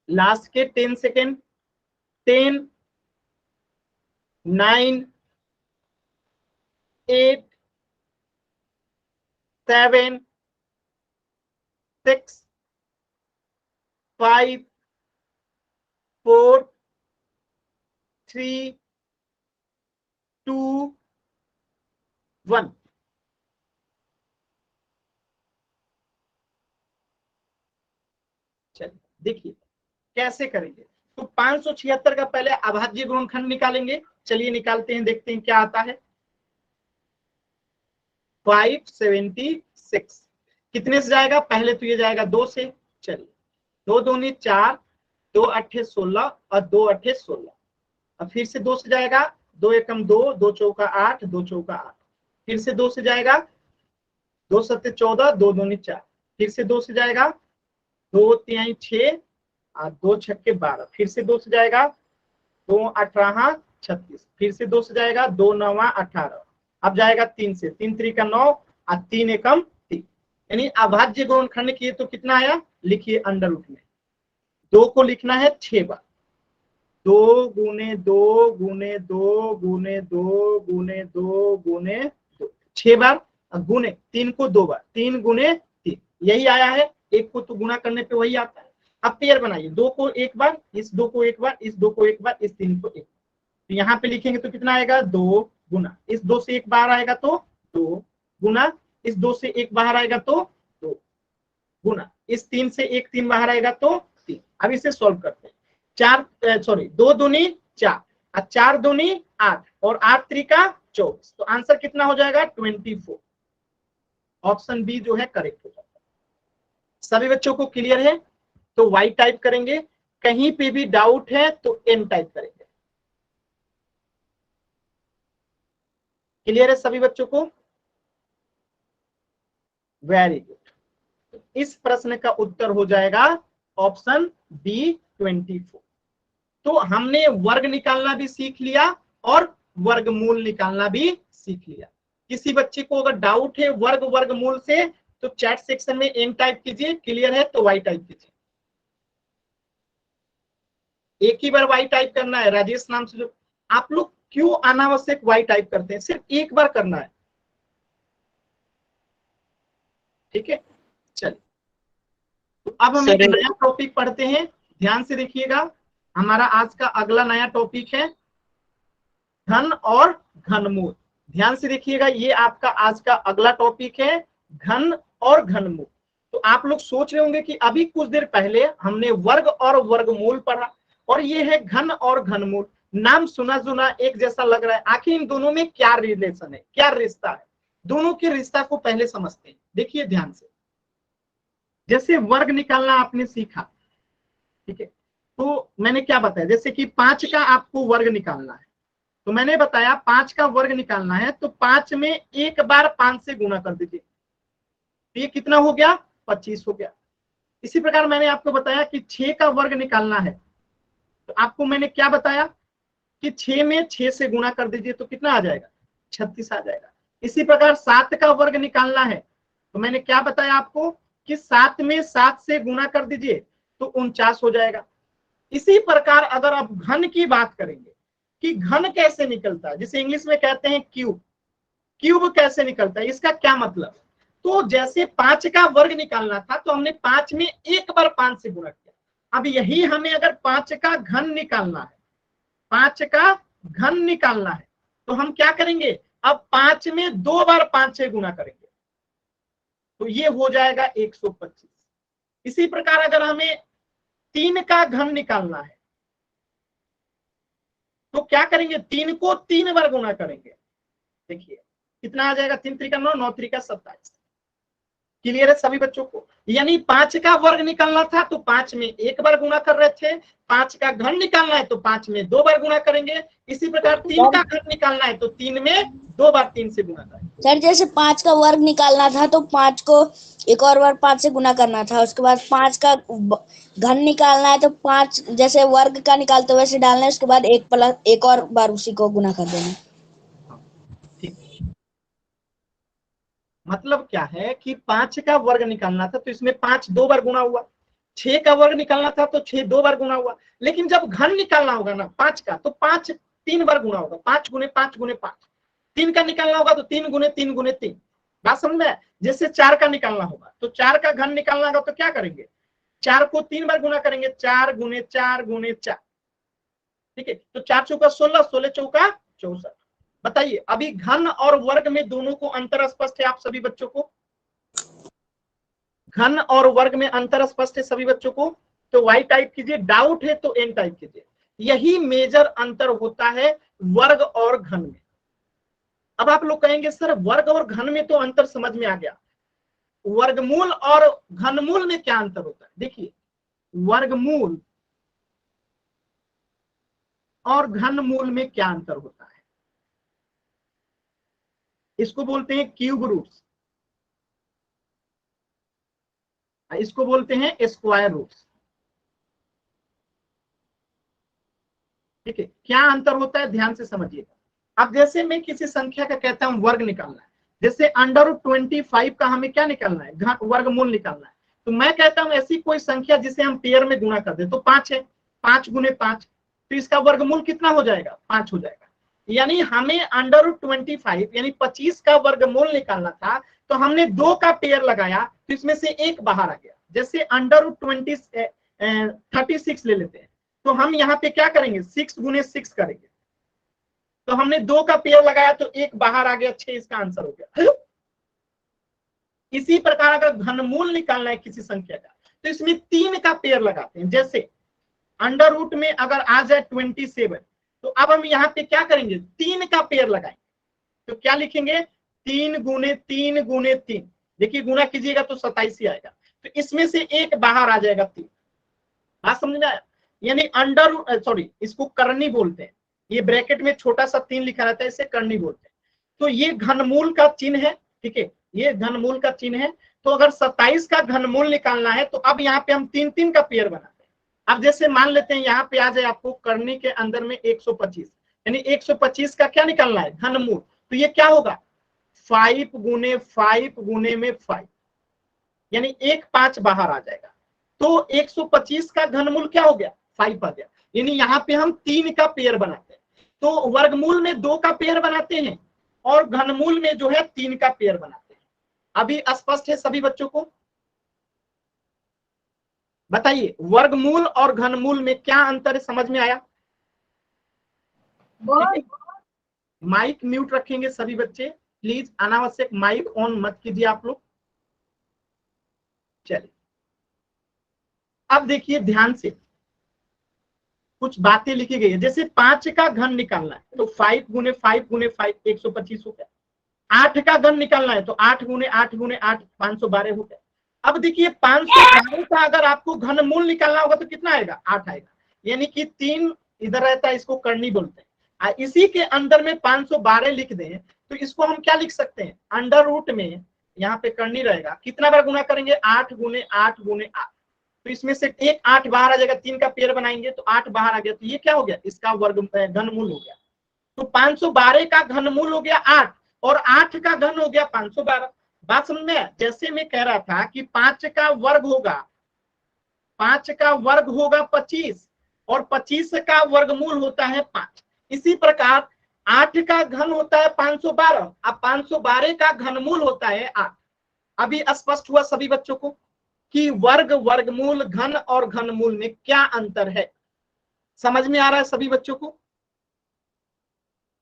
लास्ट के 10 सेकेंड। 10 9 8 7 6 5 4 3 2 1। चलिए देखिए कैसे करेंगे। तो 576 का पहले अभाज्य गुणनखंड निकालेंगे। चलिए निकालते हैं, देखते हैं क्या आता है। 576 कितने से जाएगा, पहले तो ये जाएगा 2 से। चलिए 2 दूनी 4, 2 अट्ठे 16 और 2 अट्ठे 16। अब फिर से 2 से जाएगा, 2 एकम 2, 2 चौका 8, 2 चौका 8। फिर से 2 से जाएगा, 2 सत्ते 14, 2 दूनी 4। फिर से 2 से जाएगा, 2 तिहाई 6 और 2 छक्के 12। फिर से 2 से जाएगा, 2 18 36। फिर से 2 से जाएगा, 2 9 18। अब जाएगा 3 से, 3 त्रिका 9 और 3 एकम 3। यानी अभाज्य गुणनखंड किए तो कितना आया, लिखिए अंडर रूट में। 2 को लिखना है 6 बार। 2 गुने 2 गुने 2 गुने 2 गुने 2 गुने 2, 6 बार। गुने 3 को 2 बार, 3 गुने 3, यही आया है। एक को तो गुना करने पे वही आता है। अब पेयर बनाइए, 2 को एक बार, इस 2 को एक बार, इस 2 को एक बार, इस 3 को एक। तो यहाँ पे लिखेंगे तो कितना आएगा, 2 गुना, इस 2 से एक बाहर आएगा तो 2 गुना, इस 2 से एक बाहर आएगा तो 2 गुना, इस 3 से एक 3 बाहर आएगा तो 3। अब इसे सॉल्व करते हैं। 2 दूनी 4 और 4 दूनी 8 और 8 त्रिका 24। तो आंसर कितना हो जाएगा, 24। ऑप्शन बी जो है करेक्ट हो जाएगा। सभी बच्चों को क्लियर है? तो वाई टाइप करेंगे, कहीं पे भी डाउट है तो एम टाइप करेंगे। क्लियर है सभी बच्चों को? Very good. इस प्रश्न का उत्तर हो जाएगा ऑप्शन बी 24। तो हमने वर्ग निकालना भी सीख लिया और वर्गमूल निकालना भी सीख लिया। किसी बच्चे को अगर डाउट है वर्ग वर्गमूल से तो चैट सेक्शन में एम टाइप कीजिए, क्लियर है तो वाई टाइप कीजिए। एक ही बार वाई टाइप करना है। राजेश नाम से जो आप लोग क्यों अनावश्यक वाई टाइप करते हैं, सिर्फ एक बार करना है, ठीक है। चलिए तो अब हम एक नया टॉपिक पढ़ते हैं, ध्यान से देखिएगा। हमारा आज का अगला नया टॉपिक है घन और घनमूल। ध्यान से देखिएगा, ये आपका आज का अगला टॉपिक है घन और घनमूल। तो आप लोग सोच रहे होंगे कि अभी कुछ देर पहले हमने वर्ग और वर्गमूल पढ़ा और ये है घन और घनमूल। नाम सुना सुना एक जैसा लग रहा है, आखिर इन दोनों में क्या रिलेशन है, क्या रिश्ता है? दोनों के रिश्ता को पहले समझते हैं। देखिए ध्यान से, जैसे वर्ग निकालना आपने सीखा, ठीक है। तो मैंने क्या बताया, जैसे कि 5 का आपको वर्ग निकालना है, तो मैंने बताया 5 का वर्ग निकालना है तो 5 में एक बार 5 से गुना कर दीजिए, तो ये कितना हो गया, 25 हो गया। इसी प्रकार मैंने आपको बताया कि 6 का वर्ग निकालना है, तो आपको मैंने क्या बताया कि 6 में 6 से गुना कर दीजिए तो कितना आ जाएगा, 36 आ जाएगा। इसी प्रकार 7 का वर्ग निकालना है, तो मैंने क्या बताया आपको कि 7 में 7 से गुना कर दीजिए तो 49 हो जाएगा। इसी प्रकार अगर आप घन की बात करेंगे कि घन कैसे निकलता है, जिसे इंग्लिश में कहते हैं क्यूब, क्यूब कैसे निकलता है, इसका क्या मतलब? तो जैसे 5 का वर्ग निकालना था तो हमने 5 में एक बार 5 से गुणा किया। अब यही हमें अगर 5 का घन निकालना है, 5 का घन निकालना है, तो हम क्या करेंगे, अब 5 में 2 बार 5 से गुणा करेंगे, तो ये हो जाएगा 125। इसी प्रकार अगर हमें 3 का घन निकालना है तो क्या करेंगे, 3 को 3 बार गुणा करेंगे। देखिए कितना आ जाएगा, 3 त्रिका 9, 9 त्रिका 27। क्लियर है सभी बच्चों को? यानी 5 का वर्ग निकालना था तो 5 में एक बार गुणा कर रहे थे, 5 का घन निकालना है तो 5 में 2 बार गुणा करेंगे। इसी प्रकार 3 का घन निकालना है तो 3 में 2 बार 3 से गुणा करेंगे। सर जैसे 5 का वर्ग निकालना था तो 5 को एक और बार 5 से गुना करना था, उसके बाद 5 का घन निकालना है तो 5 जैसे वर्ग का निकालते वैसे डालना है, उसके बाद एक और बार उसी को गुना कर देना। मतलब क्या है कि 5 का वर्ग निकालना था तो इसमें 5 2 बार गुणा हुआ, 6 का वर्ग निकालना था तो 6 2 बार गुणा हुआ। लेकिन जब घन निकालना होगा ना 5 का, तो 5 3 बार गुणा होगा, 5 गुने 5 गुने 5। 3 का निकालना होगा तो 3 गुने 3 गुने 3। बात समझ में? जैसे 4 का निकालना होगा तो 4 का घन निकालना होगा तो क्या करेंगे, 4 को 3 बार गुणा करेंगे, 4 गुने 4 गुने 4। ठीक है। तो 4 चौका 16, 16 चौका 64। बताइए अभी घन और वर्ग में दोनों को अंतर स्पष्ट है आप सभी बच्चों को? घन और वर्ग में अंतर स्पष्ट है सभी बच्चों को? तो वाई टाइप कीजिए, डाउट है तो एन टाइप कीजिए। यही मेजर अंतर होता है वर्ग और घन में। अब आप लोग कहेंगे सर वर्ग और घन में तो अंतर समझ में आ गया, वर्गमूल और घनमूल में क्या अंतर होता है? देखिए वर्गमूल और घनमूल में क्या अंतर होता है? इसको बोलते हैं क्यूब रूट्स, इसको बोलते हैं स्क्वायर रूट्स। ठीक है, क्या अंतर होता है ध्यान से समझिएगा। अब जैसे मैं किसी संख्या का कहता हूं वर्ग निकालना है, जैसे √25 का हमें क्या निकालना है? वर्गमूल निकालना है। तो मैं कहता हूं ऐसी कोई संख्या जिसे हम पेयर में गुणा कर दे, तो 5 है, 5 गुने 5, तो इसका वर्गमूल कितना हो जाएगा? 5 हो जाएगा। यानी हमें √25 यानी 25 का वर्गमूल निकालना था, तो हमने 2 का पेयर लगाया, तो इसमें से एक बाहर आ गया। जैसे √36 ले लेते हैं, तो हम यहाँ पे क्या करेंगे? 6 गुने 6 करेंगे, तो हमने 2 का पेयर लगाया तो एक बाहर आ गया, 6 इसका आंसर हो गया। इसी प्रकार अगर घनमूल निकालना है किसी संख्या का, तो इसमें 3 का पेयर लगाते हैं। जैसे अंडर रूट में अगर आ जाए 27, तो अब हम यहाँ पे क्या करेंगे? 3 का पेयर लगाएंगे, तो क्या लिखेंगे? 3 गुने 3 गुने 3। देखिए गुना कीजिएगा तो 27 ही आएगा, तो इसमें से एक बाहर आ जाएगा 3। बात समझ में आया? यानी इसको करनी बोलते हैं, ये ब्रैकेट में छोटा सा 3 लिखा रहता है, इसे करनी बोलते हैं। तो ये घनमूल का चिन्ह है, ठीक है, ये घनमूल का चिन्ह है। तो अगर 27 का घनमूल निकालना है, तो अब यहाँ पे हम 3-3 का पेयर बनाते हैं। अब जैसे मान लेते हैं यहाँ पे आ जाए आपको करनी के अंदर में 125, यानी 125 का क्या निकालना है? घनमूल। तो ये क्या होगा? 5 गुने 5 गुने में 5, यानी 1 5 बाहर आ जाएगा। तो 125 का घनमूल क्या हो गया? 5 आ गया। यानी यहाँ पे हम 3 का पेयर बनाते हैं। तो वर्गमूल में 2 का पेयर बनाते हैं और घनमूल में जो है 3 का पेयर बनाते हैं। अभी स्पष्ट है सभी बच्चों को? बताइए वर्गमूल और घनमूल में क्या अंतर है, समझ में आया? माइक म्यूट रखेंगे सभी बच्चे, प्लीज अनावश्यक माइक ऑन मत कीजिए आप लोग। चलिए अब देखिए ध्यान से, कुछ बातें लिखी गई है। जैसे 5 का घन निकालना है, तो 5 गुने 5 गुने 5 125 हो गया। 8 का घन निकालना है, तो 8 गुने 8 गुने 8 512 हो गया। अब देखिए 512 का अगर आपको घनमूल निकालना होगा तो कितना आएगा? 8 आएगा। यानी कि 3 इधर रहता है, इसको करनी बोलते हैं। इसी के अंदर में 512 लिख दें, तो इसको हम क्या लिख सकते हैं? अंडर रूट में यहाँ पे करनी रहेगा, कितना बार गुना करेंगे? 8 गुने 8 गुने 8। तो इसमें से एक 8 बाहर आ जाएगा, 3 का पेयर बनाएंगे तो 8 बाहर आ गया, तो ये क्या हो गया? इसका वर्ग घनमूल हो गया। तो 512 का घनमूल हो गया 8 और 8 का घन हो गया 512। बात समझ में? जैसे मैं कह रहा था कि 5 का वर्ग होगा, 5 का वर्ग होगा 25 और 25 का वर्गमूल होता है 5। इसी प्रकार 8 का घन होता है 512, अब 512 का घनमूल होता है 8। अभी स्पष्ट हुआ सभी बच्चों को कि वर्ग, वर्गमूल, घन और घनमूल में क्या अंतर है? समझ में आ रहा है सभी बच्चों को?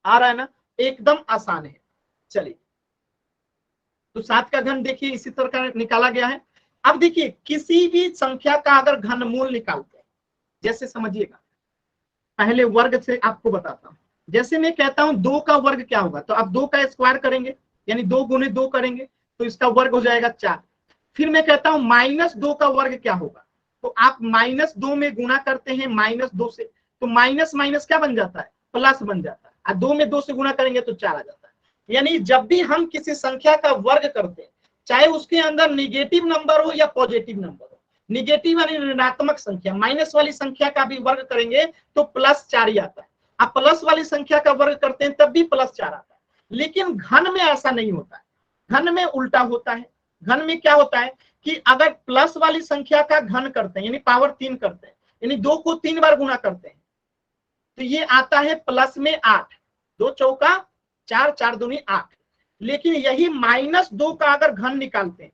आ रहा है ना? एकदम आसान है। चलिए तो 7 का घन देखिए इसी तरह का निकाला गया है। अब देखिए किसी भी संख्या का अगर घनमूल निकालते हैं, जैसे समझिएगा, पहले वर्ग से आपको बताता हूं। जैसे मैं कहता हूं 2 का वर्ग क्या होगा, तो आप 2 का स्क्वायर करेंगे, यानी 2 गुने 2 करेंगे, तो इसका वर्ग हो जाएगा 4। फिर मैं कहता हूं -2 का वर्ग क्या होगा, तो आप -2 में गुणा करते हैं -2 से, तो माइनस माइनस क्या बन जाता है? प्लस बन जाता है। और 2 में 2 से गुणा करेंगे तो 4 आ जाता है। यानी जब भी हम किसी संख्या का वर्ग करते हैं, चाहे उसके अंदर निगेटिव नंबर हो या पॉजिटिव नंबर हो, निगेटिव यानी ऋणात्मक संख्या, माइनस वाली संख्या का भी वर्ग करेंगे तो +4 ही आता है। आप प्लस वाली संख्या का वर्ग करते हैं तब भी +4 आता है। लेकिन घन में ऐसा नहीं होता है, घन में उल्टा होता है। घन में क्या होता है कि अगर प्लस वाली संख्या का घन करते हैं, यानी पावर 3 करते हैं, यानी 2 को 3 बार गुणा करते हैं, तो ये आता है प्लस में 8, 2 चौका 4, 4 दूनी 8। लेकिन यही -2 का अगर घन निकालते हैं,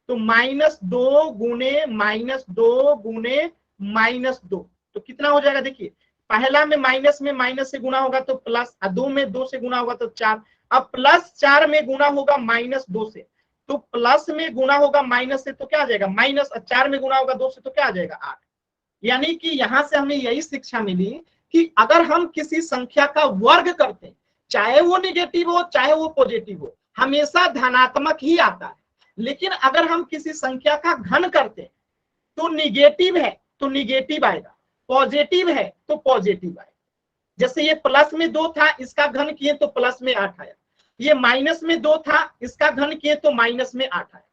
तो -2 गुने -2 गुने -2, तो कितना हो जाएगा? देखिए पहला में माइनस से गुना होगा तो प्लस, 2 में 2 से गुना होगा तो 4। अब +4 में गुना होगा -2 से, तो प्लस में गुना होगा माइनस से तो क्या आ जाएगा माइनस, 4 में गुना होगा 2 से तो क्या आ जाएगा 8। यानी कि यहां से हमें यही शिक्षा मिली कि अगर हम किसी संख्या का वर्ग करते हैं, चाहे वो निगेटिव हो चाहे वो पॉजिटिव हो, हमेशा धनात्मक ही आता है। लेकिन अगर हम किसी संख्या का घन करते हैं तो निगेटिव है तो निगेटिव आएगा, पॉजिटिव है तो पॉजिटिव आएगा। जैसे ये प्लस में 2 था, इसका घन किए तो प्लस में 8 आया। ये माइनस में 2 था, इसका घन किए तो माइनस में 8 आया।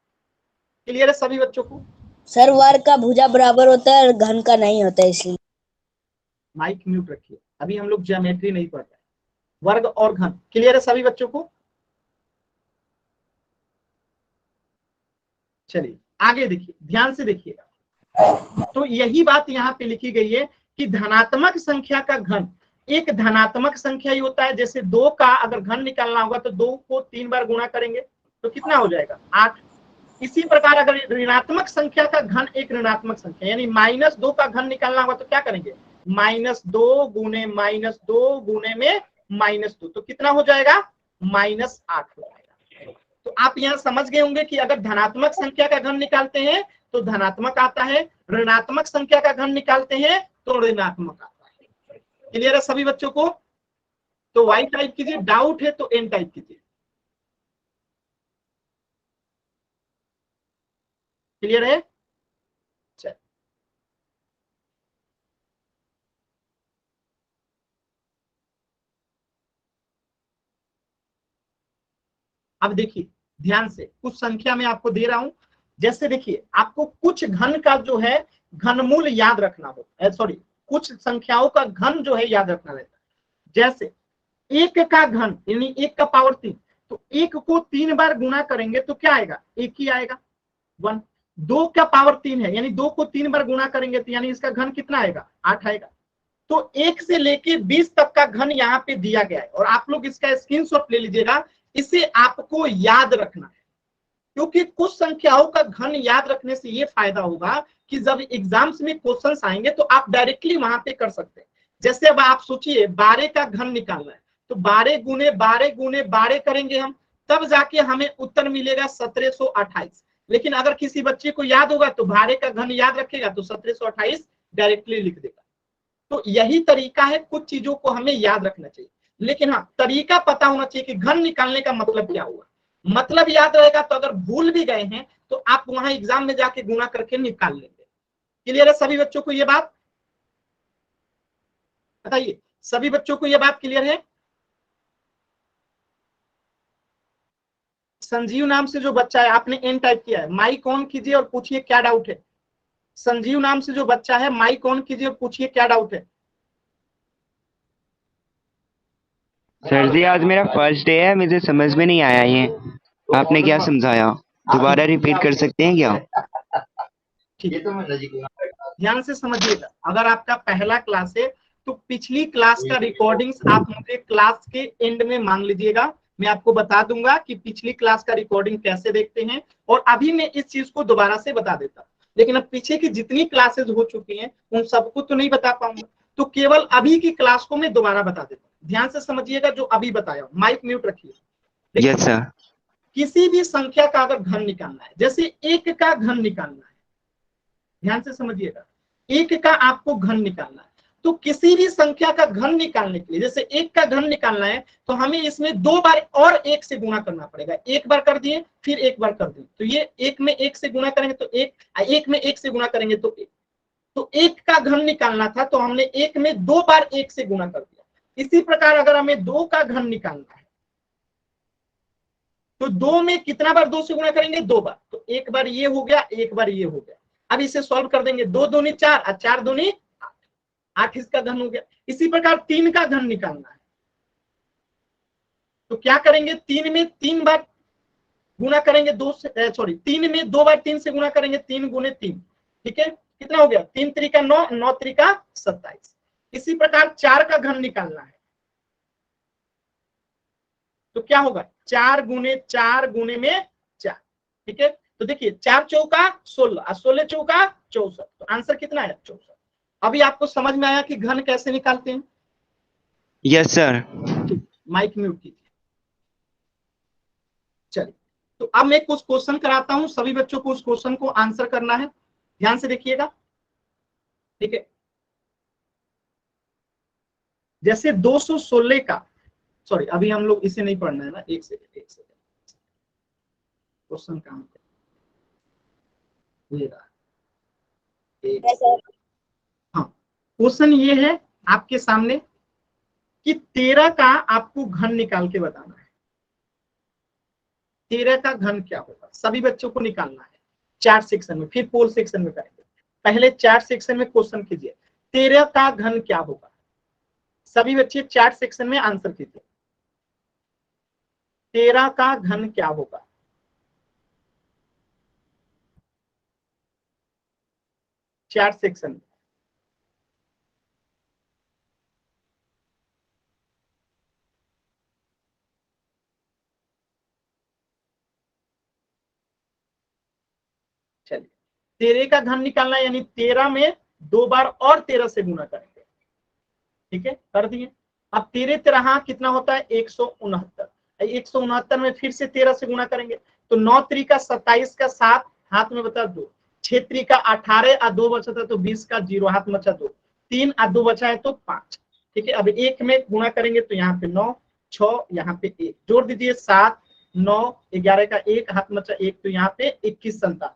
क्लियर है सभी बच्चों को? सर वर्ग का भुजा बराबर होता है और घन का नहीं होता है, इसलिए। माइक म्यूट रखिए, अभी हम लोग ज्योमेट्री नहीं पढ़ रहे, वर्ग और घन। क्लियर है सभी बच्चों को? चलिए आगे देखिए, ध्यान से देखिएगा। तो यही बात यहाँ पे लिखी गई है कि धनात्मक संख्या का घन एक धनात्मक संख्या ही होता है। जैसे 2 का अगर घन निकालना होगा तो 2 को 3 बार गुणा करेंगे तो कितना हो जाएगा 8। इसी प्रकार अगर ऋणात्मक संख्या का घन एक ऋणात्मक संख्या, यानी -2 का घन निकालना होगा तो क्या करेंगे -2 गुने -2 गुने में -2, तो कितना हो जाएगा -8 हो जाएगा। तो आप यहाँ समझ गए होंगे कि अगर धनात्मक संख्या का घन निकालते हैं तो धनात्मक आता है, ऋणात्मक संख्या का घन निकालते हैं तो ऋणात्मक आता है। क्लियर है सभी बच्चों को? तो वाई टाइप कीजिए, डाउट है तो एन टाइप कीजिए। क्लियर है? चल अब देखिए ध्यान से, कुछ संख्या में आपको दे रहा हूं। जैसे देखिए आपको कुछ घन का जो है घनमूल याद रखना हो, सॉरी कुछ संख्याओं का घन जो है याद रखना रहता है। जैसे 1 का घन यानी 1 का पावर 3, तो 1 को 3 बार गुणा करेंगे तो क्या आएगा 1 ही आएगा 1। 2 का पावर 3 है, यानी 2 को 3 बार गुणा करेंगे तो यानी इसका घन कितना आएगा 8 आएगा। तो 1 से लेके 20 तक का घन यहाँ पे दिया गया है और आप लोग इसका स्क्रीनशॉट ले लीजिएगा। इसे आपको याद रखना है, क्योंकि कुछ संख्याओं का घन याद रखने से ये फायदा होगा कि जब एग्जाम्स में क्वेश्चंस आएंगे तो आप डायरेक्टली वहां पे कर सकते हैं। जैसे अब आप सोचिए 12 का घन निकालना है, तो 12 गुने 12 करेंगे हम, तब जाके हमें उत्तर मिलेगा 1728। लेकिन अगर किसी बच्चे को याद होगा तो 12 का घन याद रखेगा तो 1728 डायरेक्टली लिख देगा। तो यही तरीका है, कुछ चीजों को हमें याद रखना चाहिए, लेकिन हाँ तरीका पता होना चाहिए कि घन निकालने का मतलब क्या हुआ। मतलब याद रहेगा तो अगर भूल भी गए हैं तो आप वहां एग्जाम में जाके गुणा करके निकाल लेंगे। क्लियर है सभी बच्चों को ये बात? बताइए सभी बच्चों को ये बात क्लियर है? संजीव नाम से जो बच्चा है, आपने एन टाइप किया है, माइक ऑन कीजिए और पूछिए क्या डाउट है। संजीव नाम से जो बच्चा है माइक ऑन कीजिए और पूछिए क्या डाउट है। सर जी आज मेरा फर्स्ट डे है, मुझे समझ में नहीं आया ये आपने क्या समझाया, दोबारा रिपीट कर सकते हैं क्या? ठीक है, ध्यान से समझिएगा। अगर आपका पहला क्लास है तो पिछली क्लास का रिकॉर्डिंग्स आप मुझे क्लास के एंड में मांग लीजिएगा। मैं आपको बता दूंगा कि पिछली क्लास का रिकॉर्डिंग कैसे देखते हैं, और अभी मैं इस चीज को दोबारा से बता देता हूँ। लेकिन अब पीछे की जितनी क्लासेस हो चुकी हैं उन सबको तो नहीं बता पाऊंगा, तो केवल अभी की क्लास को मैं दोबारा बता देता हूँ। ध्यान से समझिएगा जो अभी बताया। माइक म्यूट रखिए। Yes sir. किसी भी संख्या का अगर घन निकालना है, जैसे 1 का घन निकालना है, ध्यान से समझिएगा, 1 का आपको घन निकालना है, तो किसी भी संख्या का घन निकालने के लिए, जैसे 1 का घन निकालना है तो हमें इसमें 2 बार और 1 से गुणा करना पड़ेगा। 1 बार कर दिए फिर 1 बार कर दिए, तो ये 1 में 1 से गुणा करेंगे तो 1 में 1 से गुणा करेंगे तो 1। तो 1 का घन निकालना था तो हमने 1 में 2 बार 1 से गुणा कर दिया। इसी प्रकार अगर हमें 2 का घन निकालना है तो 2 में कितना बार 2 से गुणा करेंगे 2 बार, तो 1 बार ये हो गया 1 बार ये हो गया। अब इसे सॉल्व कर देंगे, 2 दूनी 4 और 4 दूनी 8 इसका घन हो गया। इसी प्रकार 3 का घन निकालना है तो क्या करेंगे, 3 में 3 बार गुणा करेंगे 2 से, सॉरी 3 में 2 बार 3 से गुणा करेंगे, 3 गुने 3, ठीक है, कितना हो गया 3 त्रिका 9, 9 त्रिका 27। इसी प्रकार 4 का घन निकालना है तो क्या होगा 4 गुने 4 गुने में 4, ठीक है। तो देखिए 4 चौका 16 और 16 चौका 64, तो आंसर कितना है 64। अभी आपको समझ में आया कि घन कैसे निकालते हैं? Yes sir. माइक म्यूट कीजिए। चलिए, तो अब मैं कुछ क्वेश्चन कराता हूं, सभी बच्चों को उस क्वेश्चन को आंसर करना है, ध्यान से देखिएगा, ठीक है। जैसे 216 का, सॉरी अभी हम लोग इसे नहीं पढ़ना है ना, एक सेकंड क्वेश्चन काम ये रहा, हाँ क्वेश्चन ये है आपके सामने कि 13 का आपको घन निकाल के बताना है। 13 का घन क्या होगा, सभी बच्चों को निकालना है 4 सेक्शन में, फिर पोल सेक्शन में करेंगे। पहले 4 सेक्शन में क्वेश्चन कीजिए, 13 का घन क्या होगा, सभी बच्चे 4 सेक्शन में आंसर कीजिए। 13 का घन क्या होगा, चार सेक्शन में। चलिए 13 का घन निकालना है, यानी 13 में 2 बार और 13 से गुना करेंगे, ठीक है, कर दिए। अब 13 13 कितना होता है 169, 169 में फिर से 13 से गुना करेंगे, तो 9 3 का 27 का 7 हाथ में बचा 2, 6 3 का 18 और 2 बचा था तो 20 का 0 हाथ में बचा 2, 3 और 2 बचा है तो 5, ठीक है। अब 1 में गुना करेंगे तो यहाँ पे 9, 6 यहाँ पे 1 जोड़ दीजिए 7 9 11 का 1 हाथ में बचा 1, तो यहाँ पे 21 97।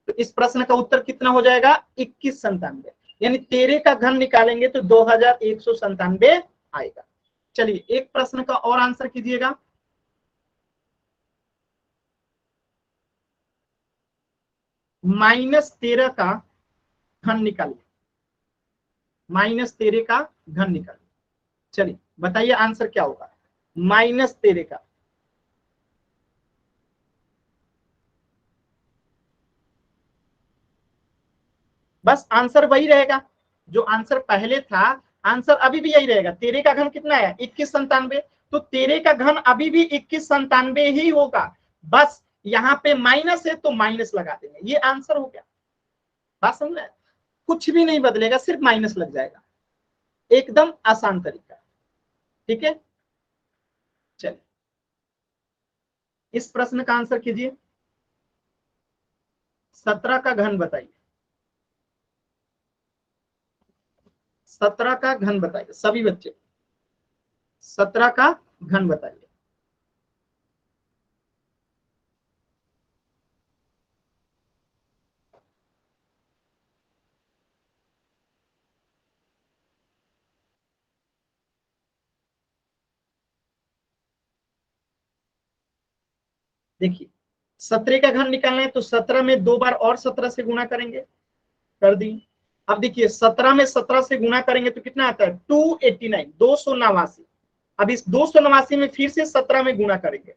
तो इस प्रश्न का उत्तर कितना हो जाएगा 21 97, यानी 13 का घन निकालेंगे तो 2197 आएगा। चलिए एक प्रश्न का और आंसर कीजिएगा। -13 का घन निकालिए, -13 का घन निकालिए। चलिए बताइए आंसर क्या होगा -13 का। बस आंसर वही रहेगा जो आंसर पहले था, आंसर अभी भी यही रहेगा। 13 का घन कितना है 21 97, तो 13 का घन अभी भी 21 97 ही होगा, बस यहाँ पे माइनस है तो माइनस लगा देंगे, ये आंसर हो गया। बात समझ में, कुछ भी नहीं बदलेगा, सिर्फ माइनस लग जाएगा, एकदम आसान तरीका, ठीक है। चलिए इस प्रश्न का आंसर कीजिए, 17 का घन बताइए, 17 का घन बताइए सभी बच्चे, 17 का घन बताइए। देखिए 17 का घन निकालना है तो 17 में 2 बार और 17 से गुना करेंगे, कर दी। अब देखिए 17 में 17 से गुना करेंगे तो कितना आता है 289 289। अब इस 289 में फिर से 17 में गुना करेंगे।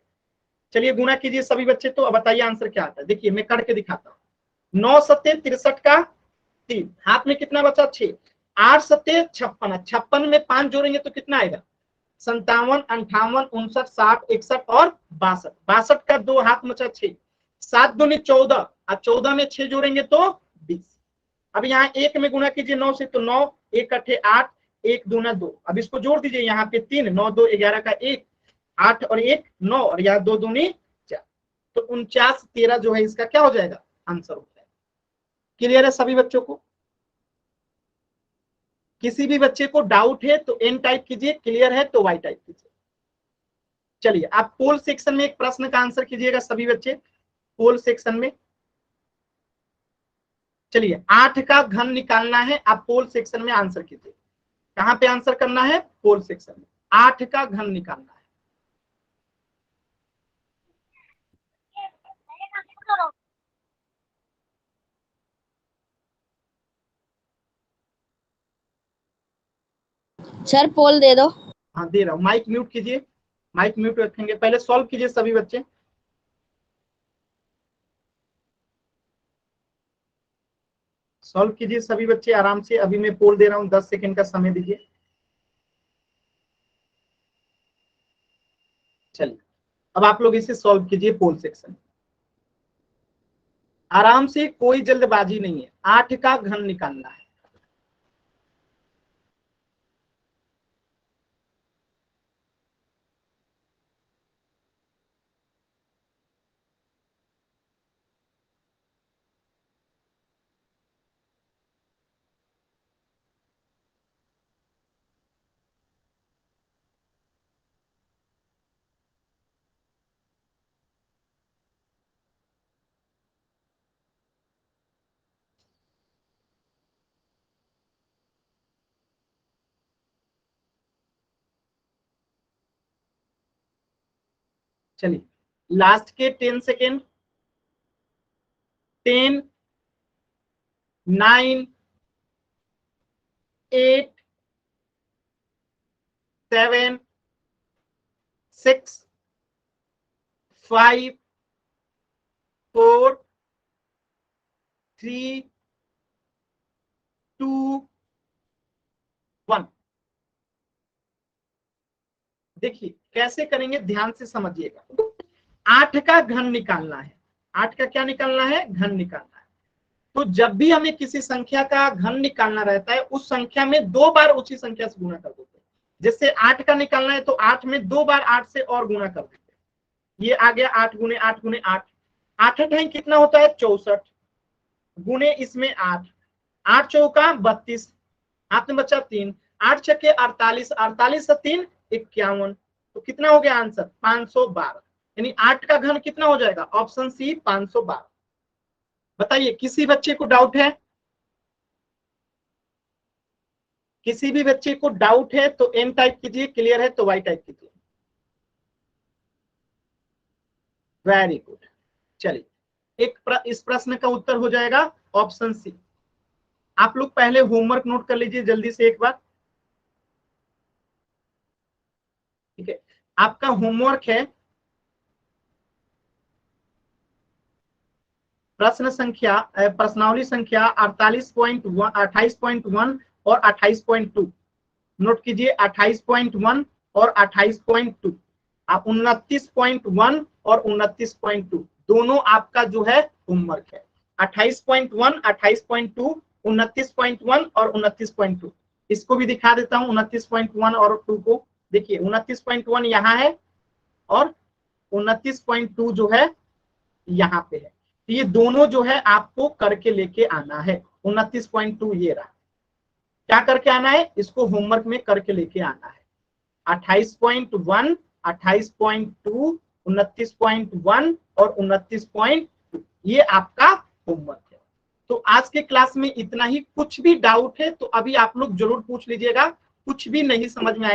चलिए गुना कीजिए सभी बच्चे, तो अब बताइए आंसर क्या आता है। देखिए मैं करके दिखाता हूँ, 9 सत्ते 63 का 3 हाथ में कितना बचा 6, 8 सत्ते 56, 56 में 5 जोड़ेंगे तो कितना आएगा 57 58 59 60 61 और 62, 62 का 2 हाथ में बचा 6, 7 दूनी 14 और 14 में 6 जोड़ेंगे तो 20। अब यहाँ 1 में गुना कीजिए 9 से, तो 9 1 अठे 8 1 दूना 2, अब इसको जोड़ दीजिए यहाँ पे 3 9 2 11 का 1 8 और 1 9 और यहाँ 2 दूनी 4, तो 49 13 जो है इसका क्या हो जाएगा आंसर हो जाएगा। क्लियर है सभी बच्चों को? किसी भी बच्चे को डाउट है तो एन टाइप कीजिए, क्लियर है तो वाई टाइप कीजिए। चलिए आप पोल सेक्शन में एक प्रश्न का आंसर कीजिएगा सभी बच्चे, पोल सेक्शन में। चलिए 8 का घन निकालना है, आप पोल सेक्शन में आंसर कीजिए। कहां पे आंसर करना है पोल सेक्शन में, 8 का घन निकालना है। सर पोल दे दो। हाँ दे रहा हूं, माइक म्यूट कीजिए, माइक म्यूट रखेंगे, पहले सॉल्व कीजिए सभी बच्चे। सॉल्व कीजिए सभी बच्चे आराम से, अभी मैं पोल दे रहा हूं, 10 सेकंड का समय दीजिए। चलिए अब आप लोग इसे सॉल्व कीजिए पोल सेक्शन, आराम से, कोई जल्दबाजी नहीं है, 8 का घन निकालना है। चलिए लास्ट के 10 सेकेंड। 10, 9, 8, 7, 6, 5, 4, 3, 2, 1। देखिए कैसे करेंगे, ध्यान से समझिएगा। 8 का घन निकालना है। 8 का क्या निकालना है? घन निकालना है। तो जब भी हमें किसी संख्या का घन निकालना रहता है, उस संख्या में 2 बार उसी संख्या से गुणा कर देते हैं। जैसे 8 का निकालना है तो 8 में 2 बार 8 से और गुणा कर देते हैं। ये आ गया 8 गुणे 8 गुणे 8। 8 8 कितना होता है? 64 गुणे इसमें 8। 8 चौका 32, हाथ में बचा 3। 8 छक्के 48, 48 से 3 51। तो कितना हो गया आंसर? 512। यानी 8 का घन कितना हो जाएगा? Option C 512। बताइए किसी बच्चे को डाउट है? किसी भी बच्चे को डाउट है तो एम टाइप कीजिए, क्लियर है तो वाई टाइप कीजिए। Very good. चलिए इस प्रश्न का उत्तर हो जाएगा ऑप्शन सी। आप लोग पहले होमवर्क नोट कर लीजिए जल्दी से एक बार। ठीक है, आपका होमवर्क है प्रश्नावली संख्या 28.1 और 28.2। नोट कीजिए 28.1 और 28.2। आप 29.1 और 29.2 दोनों आपका जो है होमवर्क है। 28.1, 28.2, 29.1 और 29.2। इसको भी दिखा देता हूं 29.1 और 2 को। देखिए 29.1 यहाँ है और 29.2 जो है यहाँ पे है। तो ये दोनों जो है आपको करके लेके आना है। 29.2 ये रहा। क्या करके आना है? इसको होमवर्क में करके लेके आना है। 28.1, 28.2, 29.1 और 29.2 ये आपका होमवर्क है। तो आज के क्लास में इतना ही। कुछ भी डाउट है तो अभी आप लोग जरूर पूछ लीजिएगा। कुछ भी नहीं समझ में आए